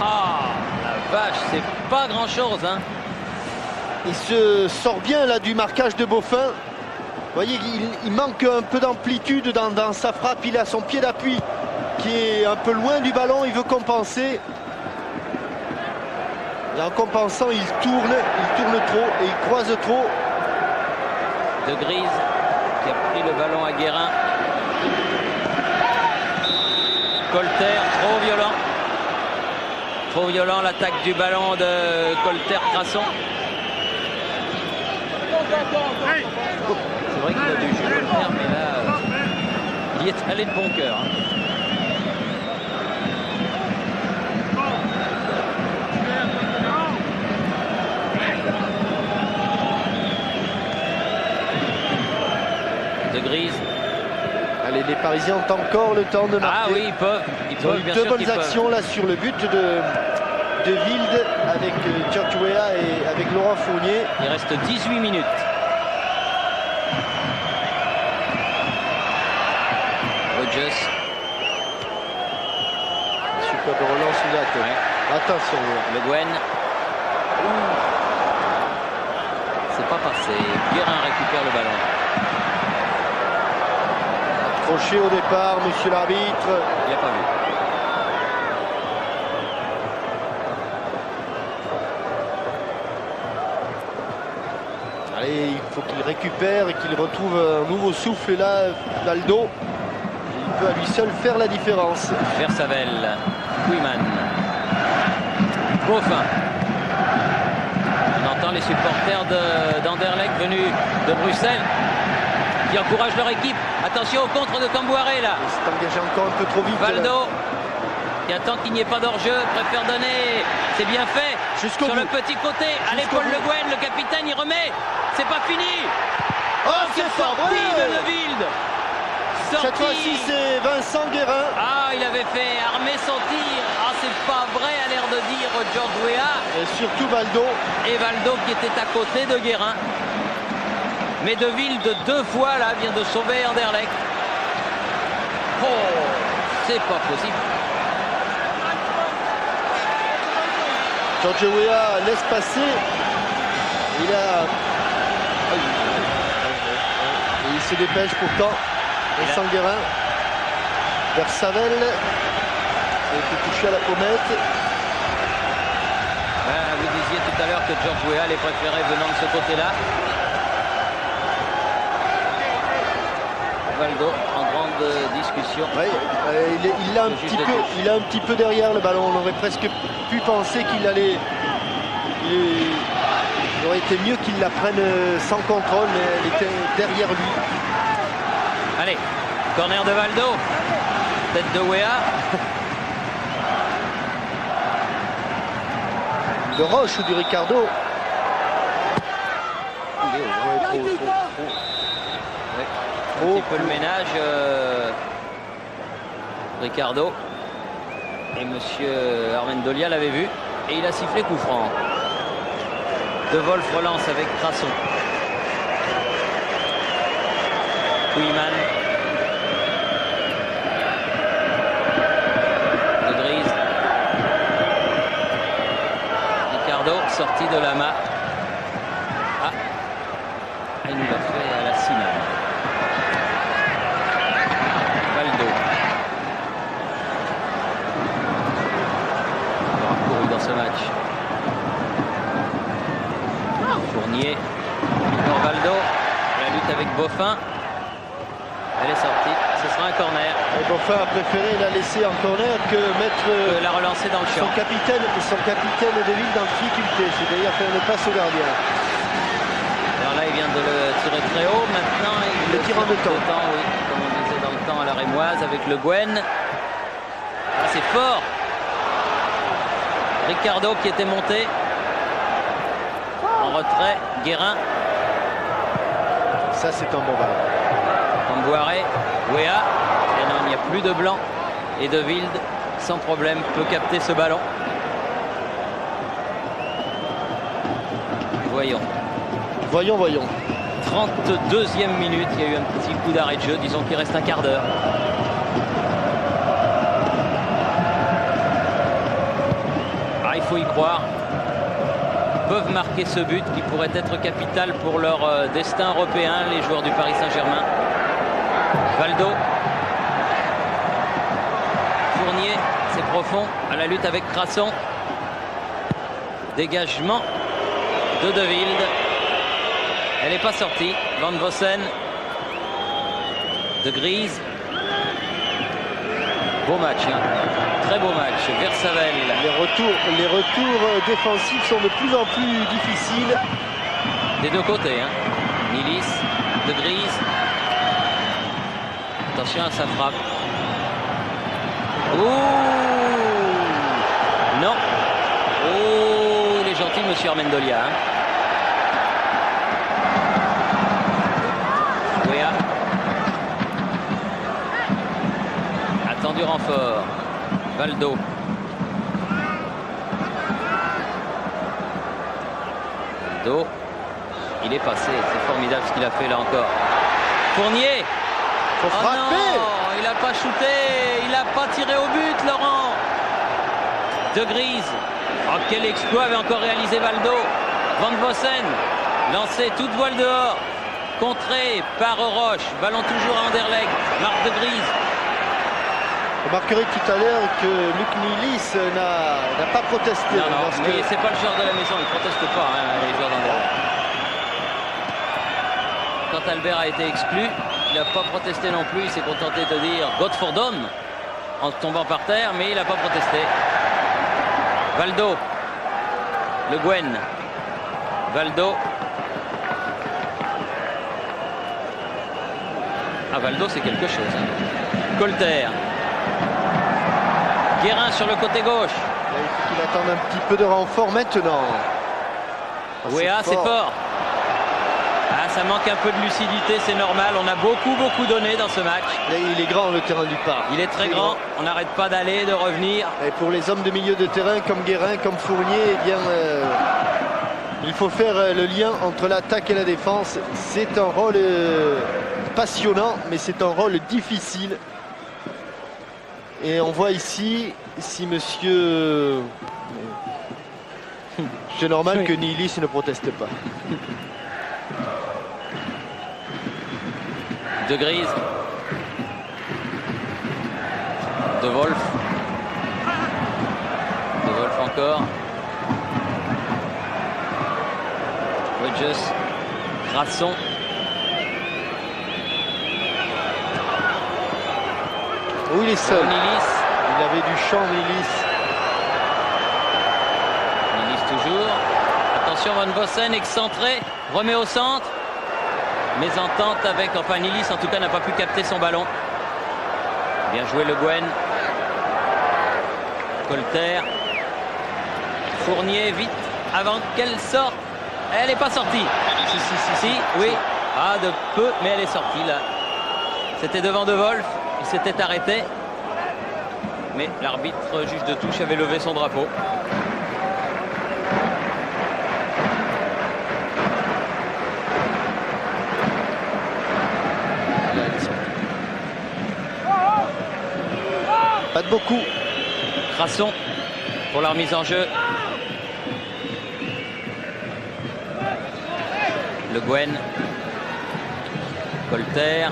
Ah, la vache, c'est pas grand chose, hein.
Il se sort bien là du marquage de Beaufin. Vous voyez, il manque un peu d'amplitude dans sa frappe. Il a son pied d'appui qui est un peu loin du ballon. Il veut compenser. Et en compensant, il tourne trop et il croise trop.
De Grise qui a pris le ballon à Guérin. Colter, trop violent. Trop violent l'attaque du ballon de Colter-Crasson. C'est vrai qu'il a dû jouer Colter, mais là, il y est allé de bon cœur. Hein. De Grise.
Allez, les Parisiens ont encore le temps de marquer.
Ah oui, ils peuvent.
Ils ont eu deux bonnes actions là sur le but de Wild avec George Weah et avec Laurent Fournier.
Il reste 18 minutes. Rodgers.
Superbe relance sous la tête.
Ouais.
Attention.
Le Guen. C'est pas passé. Guérin récupère le ballon.
Crochet au départ, monsieur l'arbitre.
Il n'a pas vu.
Allez, il faut qu'il récupère et qu'il retrouve un nouveau souffle. Et là, Valdo, il peut à lui seul faire la différence.
Versavel, Kouiman, Beaufin. On entend les supporters d'Anderlecht venus de Bruxelles qui encouragent leur équipe. Attention au contre de Camboiré là.
Il s'est engagé encore un peu trop vite.
Valdo qui attend qu'il n'y ait pas d'hors-jeu, préfère donner. C'est bien fait.
Jusqu'au
Sur
bout.
le petit côté, à l'épaule de Gwen, le capitaine, il remet. C'est pas fini.
Oh,
Quelle
c'est fort,
sortie
ouais.
de Neuville.
Cette fois-ci, c'est Vincent Guérin.
Ah, il avait fait armer son tir. Ah, c'est pas vrai, a l'air de dire George Weah.
Et surtout Valdo.
Et Valdo qui était à côté de Guérin. Mais De Wilde, 2 fois, là, vient de sauver Anderlecht. Oh, c'est pas possible.
George Weah laisse passer. Il a... Et il se dépêche pourtant. Vincent Guérin. Versavel. Il a été touché à la pommette.
Vous disiez tout à l'heure que George Weah les préférait venant de ce côté-là. Valdo en grande discussion.
Ouais, il a un petit peu derrière le ballon. On aurait presque pu penser qu'il allait... Il aurait été mieux qu'il la prenne sans contrôle, mais elle était derrière lui.
Allez, corner de Valdo. Tête de Weah.
De Roche ou du Ricardo.
Un petit peu le ménage. Ricardo. Et monsieur Armendolia l'avait vu. Et il a sifflé coup franc. De Wolf relance avec Crasson. Kouiman. De Grise. Ricardo sorti de la main. Ah, il nous l'a fait à la cime. Valdo. Il aura couru dans ce match. Fournier. Pour Valdo. La lutte avec Beaufin. Elle est sortie. Ce sera un corner.
Et Beaufin a préféré la laisser en corner que mettre
La relancer dans le champ.
son capitaine de ville en difficulté. C'est-à-dire faire une passe au gardien.
Alors là, il vient de le tirer très haut. Maintenant, il
Le tire en deux temps.
Oui, comme on disait dans le temps à la Rémoise avec le Gwen. Ah, c'est fort. Ricardo qui était monté. En retrait, Guérin.
Ça, c'est un bon ballon.
Camboiré, Weah. Et non, il n'y a plus de blanc. Et De Wilde, sans problème, peut capter ce ballon. Voyons.
Voyons.
32e minute, il y a eu un petit coup d'arrêt de jeu. Disons qu'il reste un quart d'heure. Ah, il faut y croire. Ils peuvent marquer ce but qui pourrait être capital pour leur destin européen, les joueurs du Paris Saint-Germain. Valdo. Fournier, c'est profond, à la lutte avec Crasson. Dégagement de De Wilde. Elle n'est pas sortie. Van Vossen. De Grise. Beau match, hein. Très beau match. Versavel.
Les retours défensifs sont de plus en plus difficiles.
Des deux côtés, hein. Nilis, De Grise. Attention à sa frappe. Ouh. Non. Oh, il est gentil, monsieur Armendolia. Hein. Weah. Attend du renfort. Valdo. Valdo. Il est passé. C'est formidable ce qu'il a fait là encore. Fournier.
Faut
Oh
frapper.
non, il n'a pas shooté, il n'a pas tiré au but, Laurent. De Grise. Oh, quel exploit avait encore réalisé Valdo. Van Vossen, lancé toute voile dehors. Contré par Roche. Ballon toujours à Anderlecht. Marc De Grise.
Vous remarquerez tout à l'heure que Luc Nilis n'a pas protesté.
Non,
parce
mais
que...
c'est pas le joueur de la maison, il ne proteste pas, hein, les joueurs d'Anderlecht. Albert a été exclu. Il n'a pas protesté non plus. Il s'est contenté de dire God for Dom en tombant par terre, mais il n'a pas protesté. Valdo. Le Guen. Valdo. Ah, Valdo, c'est quelque chose. Hein. Colter. Guérin sur le côté gauche.
Là, il faut qu'il attende un petit peu de renfort maintenant.
Wea, c'est fort. Ah, ça manque un peu de lucidité, c'est normal. On a beaucoup donné dans ce match.
Là, il est grand, le terrain du parc.
Il est très grand. On n'arrête pas d'aller, de revenir.
Et pour les hommes de milieu de terrain comme Guérin, comme Fournier, eh bien, il faut faire le lien entre l'attaque et la défense. C'est un rôle passionnant, mais c'est un rôle difficile. Et on voit ici, si monsieur... C'est normal que Nilis ne proteste pas.
De Grise. De Wolf. De Wolf encore. Rodgers. Crasson.
Oui, il est seul.
Nilis.
Il avait du champ, Nilis.
Nilis toujours. Attention, Van Vossen excentré. Remet au centre. Mésentente avec, enfin Nilis en tout cas n'a pas pu capter son ballon. Bien joué Le Guen. Colter. Fournier vite avant qu'elle sorte. Elle n'est pas sortie. Si, oui. Ah, de peu, mais elle est sortie là. C'était devant De Wolf. Il s'était arrêté. Mais l'arbitre juge de touche avait levé son drapeau.
Pas de beaucoup.
Crasson pour la remise en jeu. Le Guen. Colter.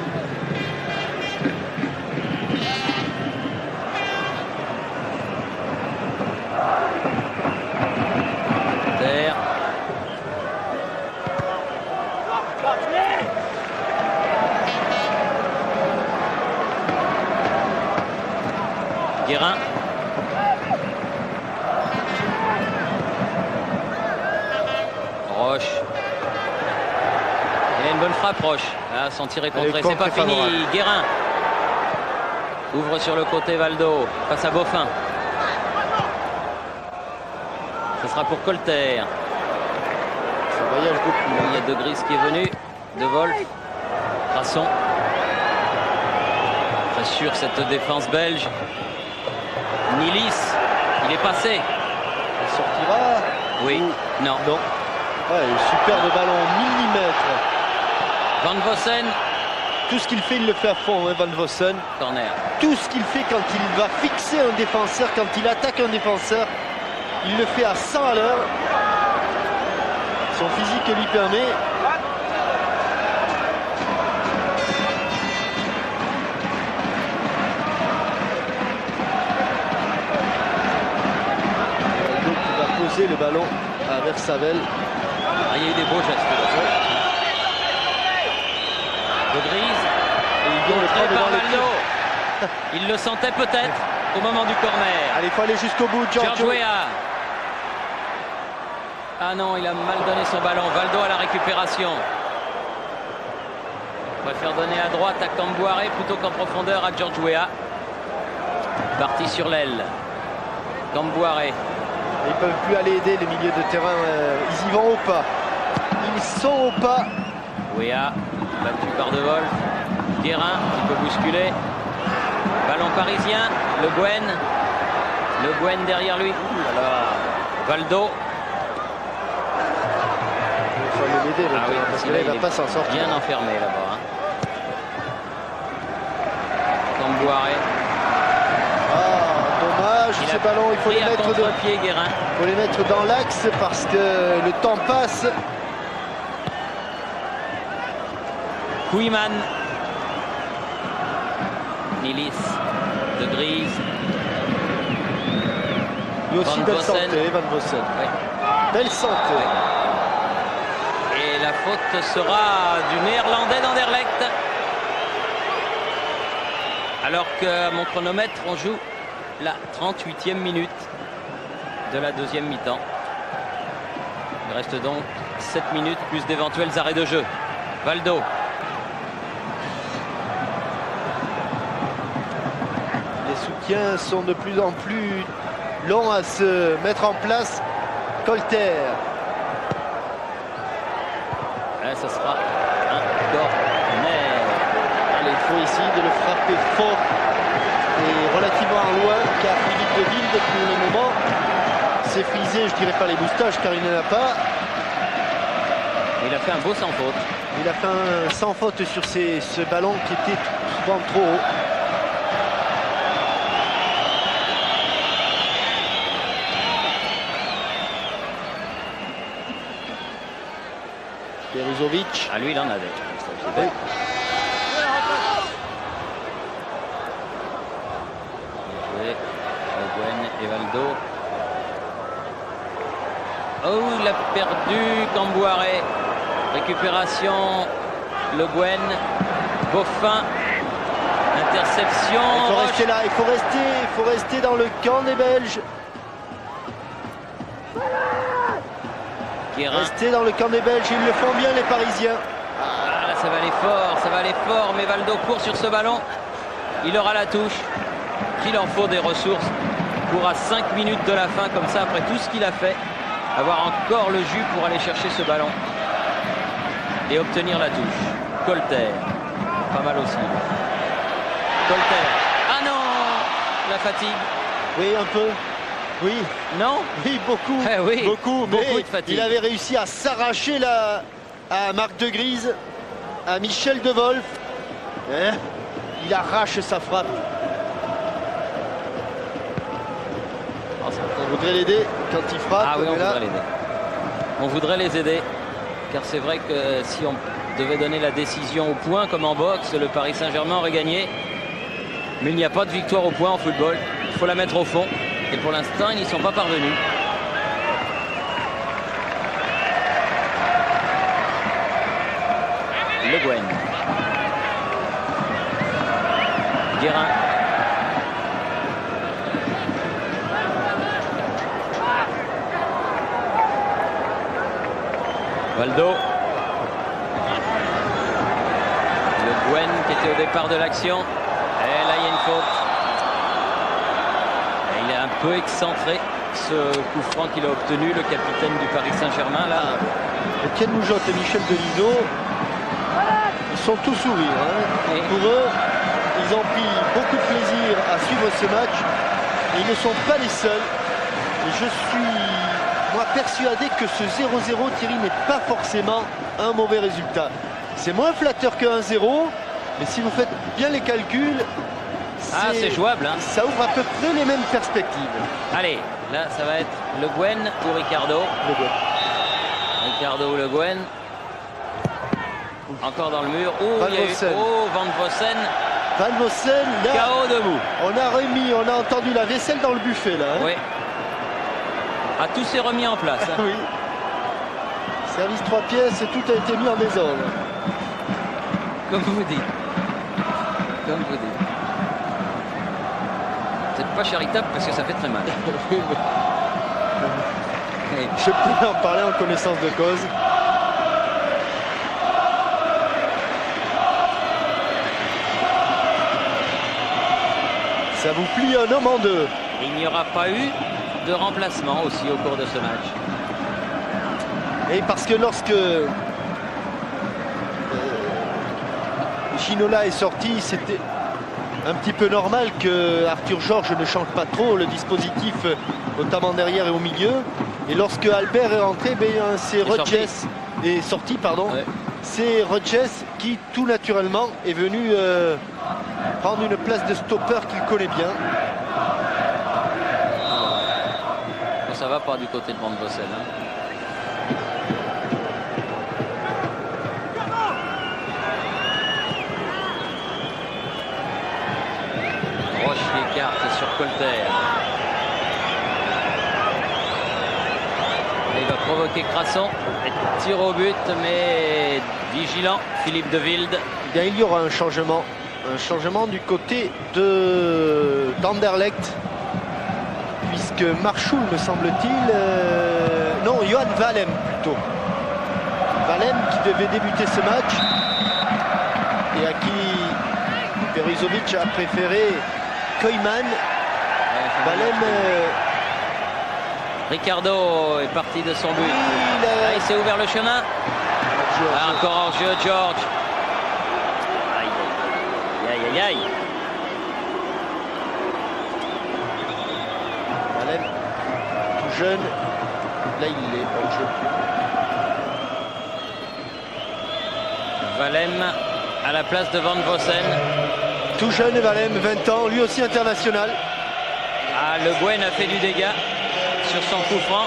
Colter. Guérin. Roche. Il a une bonne frappe, Roche. Ah, son tir est contré. C'est pas fini. Guérin. Ouvre sur le côté Valdo. Face à Boffin. Ce sera pour Colter.
Ça voyage beaucoup.
Il y a De Grise qui est venu. De Wolf. Crasson. Très sûr cette défense belge. Nilis, il est passé.
Il sortira.
Oui, non.
Non. Ouais, superbe ballon, millimètre.
Van Vossen.
Tout ce qu'il fait, il le fait à fond, hein, Van Vossen.
Corner.
Tout ce qu'il fait quand il va fixer un défenseur, quand il attaque un défenseur, il le fait à 100 à l'heure. Son physique lui permet. Le ballon à Versavel.
Ah, il y a eu des beaux gestes. De Grise.
Et il
Contré par Valdo. Il le sentait peut-être au moment du corner.
Allez, il faut aller jusqu'au bout.
George Weah. Ah non, il a mal donné son ballon. Valdo à la récupération. Il préfère donner à droite à Cambouaré plutôt qu'en profondeur à George Weah. Parti sur l'aile. Cambouaré.
Ils ne peuvent plus aller aider les milieux de terrain. Ils y vont au pas. Ils sont au pas.
Weah, battu par De Wolf. Guérin, qui peut bousculer. Ballon parisien. Le Guen. Le Guen derrière lui. Ouh là là. Valdo.
Il faut aller l'aider
Ah oui,
parce que là, il ne va pas s'en sortir.
Bien enfermé là-bas. Hein. Cambouaré.
Ces ballons, il faut les mettre
contre-pied, Guérin.
Il faut les mettre dans l'axe parce que le temps passe.
Kouiman. Nilis. De Grise.
Lui aussi,
Van
belle
Vossen.
santé, Van Vossen.
Oui.
Belle santé.
Et la faute sera du Néerlandais d'Anderlecht. Alors qu'à mon chronomètre, on joue la 38e minute de la deuxième mi-temps. Il reste donc 7 minutes plus d'éventuels arrêts de jeu. Valdo.
Les soutiens sont de plus en plus longs à se mettre en place. Colter.
Là, ça sera un corner.
Il faut essayer de le frapper fort et relativement loin, car Philippe de Wilde, pour le moment, s'est frisé, je dirais pas les moustaches, car il n'en a pas.
Il a fait un beau sans faute.
Il a fait un sans faute sur ce ballon qui était souvent trop haut. Beruzovic.
Ah, lui, il en avait.
Oui.
Gwen et Valdo. Oh, il a perdu Cambouaré. Récupération, Le Guen. Beaufin. Interception.
Il faut
Roche.
rester là, il faut rester dans le camp des Belges.
Guérin.
Rester dans le camp des Belges, ils le font bien les Parisiens.
Ah, là, ça va aller fort, mais Valdo court sur ce ballon. Il aura la touche. Il en faut des ressources pour à 5 minutes de la fin, comme ça, après tout ce qu'il a fait, avoir encore le jus pour aller chercher ce ballon et obtenir la touche. Colter, pas mal aussi. Colter. Ah non, la fatigue.
Oui, un peu. Oui,
Non.
oui, beaucoup.
Eh oui,
beaucoup, mais
beaucoup de fatigue.
il avait réussi à s'arracher là à Marc de Grise, à Michel De Wolf. Il arrache sa frappe. On voudrait l'aider quand il frappe.
Ah oui, on
mais là,
voudrait l'aider. On voudrait les aider, car c'est vrai que si on devait donner la décision au point, comme en boxe, le Paris Saint-Germain aurait gagné. Mais il n'y a pas de victoire au point en football. Il faut la mettre au fond. Et pour l'instant, ils n'y sont pas parvenus. Le Guen. Guérin. Valdo. Le Guen qui était au départ de l'action. Et là, il y a une faute. Et il est un peu excentré, ce coup franc qu'il a obtenu, le capitaine du Paris Saint-Germain. Là.
Etienne Moujotte et Michel Denisot, ils sont tous sourires. Hein.
Et-
Pour eux, ils ont pris beaucoup de plaisir à suivre ce match. Et ils ne sont pas les seuls. Et je suis, moi, persuadé que ce 0-0, Thierry, n'est pas forcément un mauvais résultat. C'est moins flatteur que 1-0, mais si vous faites bien les calculs,
Ah, c'est jouable. Hein.
ça ouvre à peu près les mêmes perspectives.
Allez, là, ça va être Le Guen ou Ricardo.
Le Guen.
Ricardo ou Le Guen. Encore dans le mur. Oh,
Van
il y a eu
Vossen.
Van Vossen.
Van Vossen, là,
KO debout.
on a entendu la vaisselle dans le buffet, là. Hein.
Oui. Ah, tout s'est remis en place. Hein.
Oui. Service 3 pièces, tout a été mis en désordre.
Comme vous dites. Comme vous dites. C'est pas charitable parce que ça fait très mal. Oui.
Je peux en parler en connaissance de cause. Ça vous plie un homme en deux.
Il n'y aura pas eu de remplacement aussi au cours de ce match.
Et parce que lorsque Ginola est sorti, c'était un petit peu normal que Arthur Georges ne change pas trop le dispositif, notamment derrière et au milieu. Et lorsque Albert est rentré, c'est Rodgers est sorti, pardon.
Ouais.
C'est Rodgers qui tout naturellement est venu prendre une place de stopper qu'il connaît bien.
Ça va pas du côté de Van Vossen. Hein. Roche qui écarte sur Colter. Et il va provoquer Crasson. Tir au but, mais vigilant, Philippe de Wilde.
Eh bien, il y aura un changement du côté d'Anderlecht, puisque Marchoul, me semble-t-il, non, Johan Valem plutôt. Valem qui devait débuter ce match et à qui Perizovic a préféré Koyman. Valem...
Ricardo est parti de son but. Il s'est ouvert le chemin. Encore en jeu, George. Aïe, aïe, aïe.
Valem, tout jeune. Là, il est hors jeu.
Valem à la place de Van Vossen.
Tout jeune Valem, 20 ans, lui aussi international.
Ah, Le Guen a fait du dégât sur son coup franc.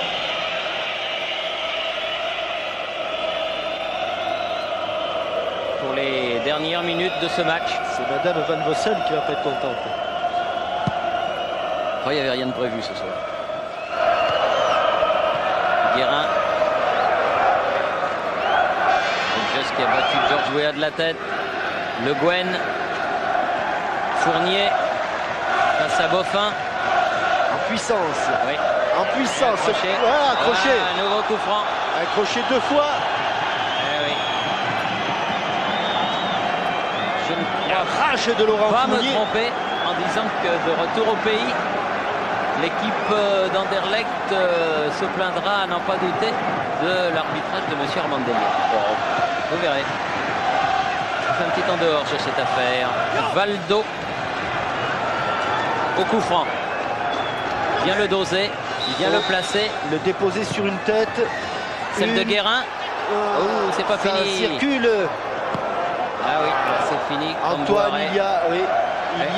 Pour les dernières minutes de ce match.
C'est Madame Van Vossen qui va pas être contente.
Oh, il n'y avait rien de prévu ce soir. Guérin. Un geste qui a battu George Weah de la tête. Le Guen. Fournier face à Boffin.
En puissance.
Oui.
En puissance.
Accroché.
Voilà, accroché.
Ah, un nouveau coup franc.
Accroché 2 fois.
Eh oui. Je ne
La
crois
rage de Laurent
pas me
Fournier.
tromper en disant que de retour au pays, l'équipe d'Anderlecht se plaindra à n'en pas douter de l'arbitrage de M. Armandelli. Vous verrez. Un petit en dehors sur cette affaire. Valdo au coup franc. Bien le doser, bien le placer.
Le déposer sur une tête.
Celle de Guérin. Oh, c'est pas
ça
fini.
circule.
Ah oui, c'est fini.
Antoine, il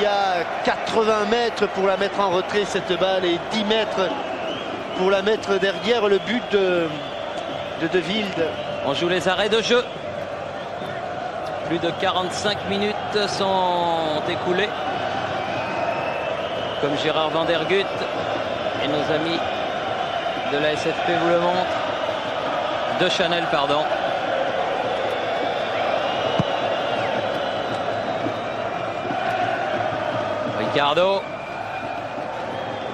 y a 80 mètres pour la mettre en retrait cette balle et 10 mètres pour la mettre derrière le but de Wilde.
On joue les arrêts de jeu. Plus de 45 minutes sont écoulées. Comme Gérard Van der Gut et nos amis de la SFP vous le montrent. De Chanel, pardon. Ricardo.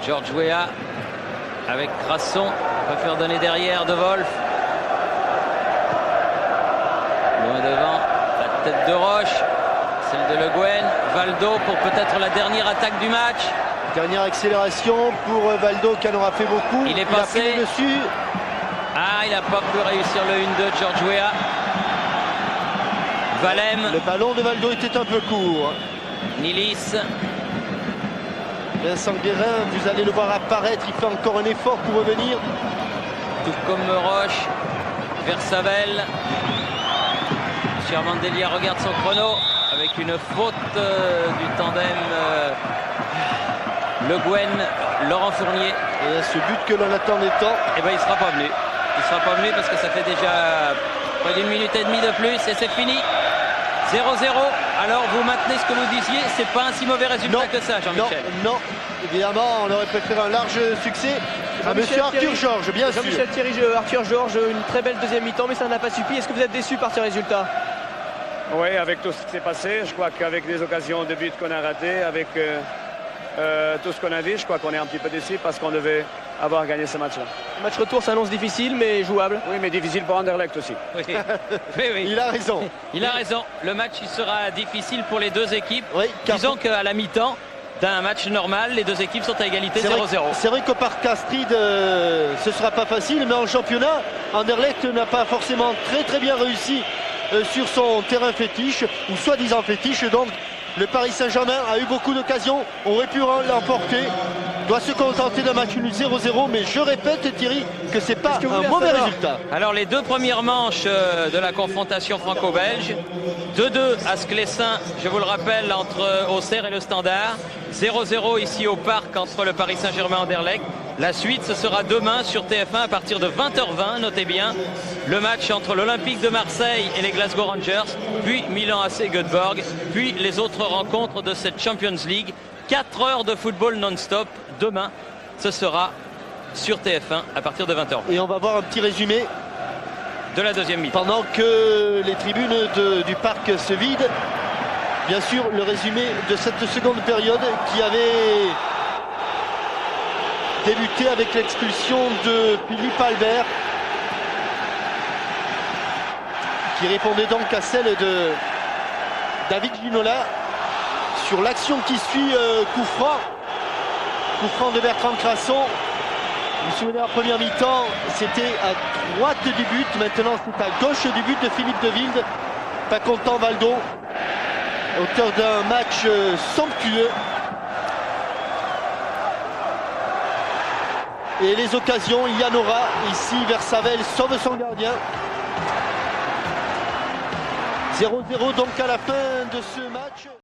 George Weah avec Crasson. Préfère donner derrière de Wolf. Loin devant, la tête de Roche. Celle de Le Guen. Valdo pour peut-être la dernière attaque du match.
Dernière accélération pour Valdo qui en aura fait beaucoup.
Il est passé.
Il a pris le dessus.
Ah, il n'a pas pu réussir le 1-2 de George Weah. Valem.
Le ballon de Valdo était un peu court.
Nilis.
Vincent Guérin, vous allez le voir apparaître. Il fait encore un effort pour revenir.
Tout comme Roche. Versavel. Armandelli regarde son chrono avec une faute du tandem Le Guen, Laurent Fournier.
Et ce but que l'on attendait tant.
Et ben il sera pas venu. Il sera pas venu parce que ça fait déjà près d'une minute et demie de plus et c'est fini. 0-0. Alors vous maintenez ce que vous disiez, c'est pas un si mauvais résultat que ça, Jean-Michel.
Non, évidemment, on aurait préféré un large succès à monsieur Arthur Georges, bien sûr.
Jean-Michel Thierry, Arthur Georges, une très belle deuxième mi-temps, mais ça n'a pas suffi. Est-ce que vous êtes déçu par ce résultat?
Oui, avec tout ce qui s'est passé, je crois qu'avec les occasions de but qu'on a ratées, avec tout ce qu'on a vu, je crois qu'on est un petit peu déçu parce qu'on devait avoir gagné ce match-là.
Le match retour s'annonce difficile, mais jouable.
Oui, mais difficile pour Anderlecht aussi.
Oui. Oui.
Il a raison.
Il a raison. Le match il sera difficile pour les deux équipes.
Oui,
disons qu'à la mi-temps d'un match normal, les deux équipes sont à égalité 0-0.
C'est vrai qu'au Parc Astrid, ce ne sera pas facile, mais en championnat, Anderlecht n'a pas forcément très bien réussi sur son terrain fétiche, ou soi-disant fétiche. Donc le Paris Saint-Germain a eu beaucoup d'occasions, aurait pu l'emporter, doit se contenter d'un match nul 0-0, mais je répète Thierry que c'est pas un mauvais résultat.
Alors les deux premières manches de la confrontation franco-belge, 2-2 à Sclessin, je vous le rappelle, entre Auxerre et le Standard, 0-0 ici au Parc entre le Paris Saint-Germain et Anderlecht. La suite, ce sera demain sur TF1 à partir de 20h20, notez bien, le match entre l'Olympique de Marseille et les Glasgow Rangers, puis Milan AC Göteborg, puis les autres rencontres de cette Champions League. 4 heures de football non-stop. Demain, ce sera sur TF1 à partir de 20h.
Et on va voir un petit résumé
De la deuxième mi-temps.
pendant que les tribunes du parc se vident. Bien sûr, le résumé de cette seconde période qui avait débuté avec l'expulsion de Philippe Albert, qui répondait donc à celle de David Ginola sur l'action qui suit. Coup franc de Bertrand Crasson. Vous vous souvenez, en première mi-temps, c'était à droite du but. Maintenant, c'est à gauche du but de Philippe de Wilde. Pas content Valdo, auteur d'un match somptueux. Et les occasions, il y en aura ici. Versavel sauve son gardien. 0-0 donc à la fin de ce match.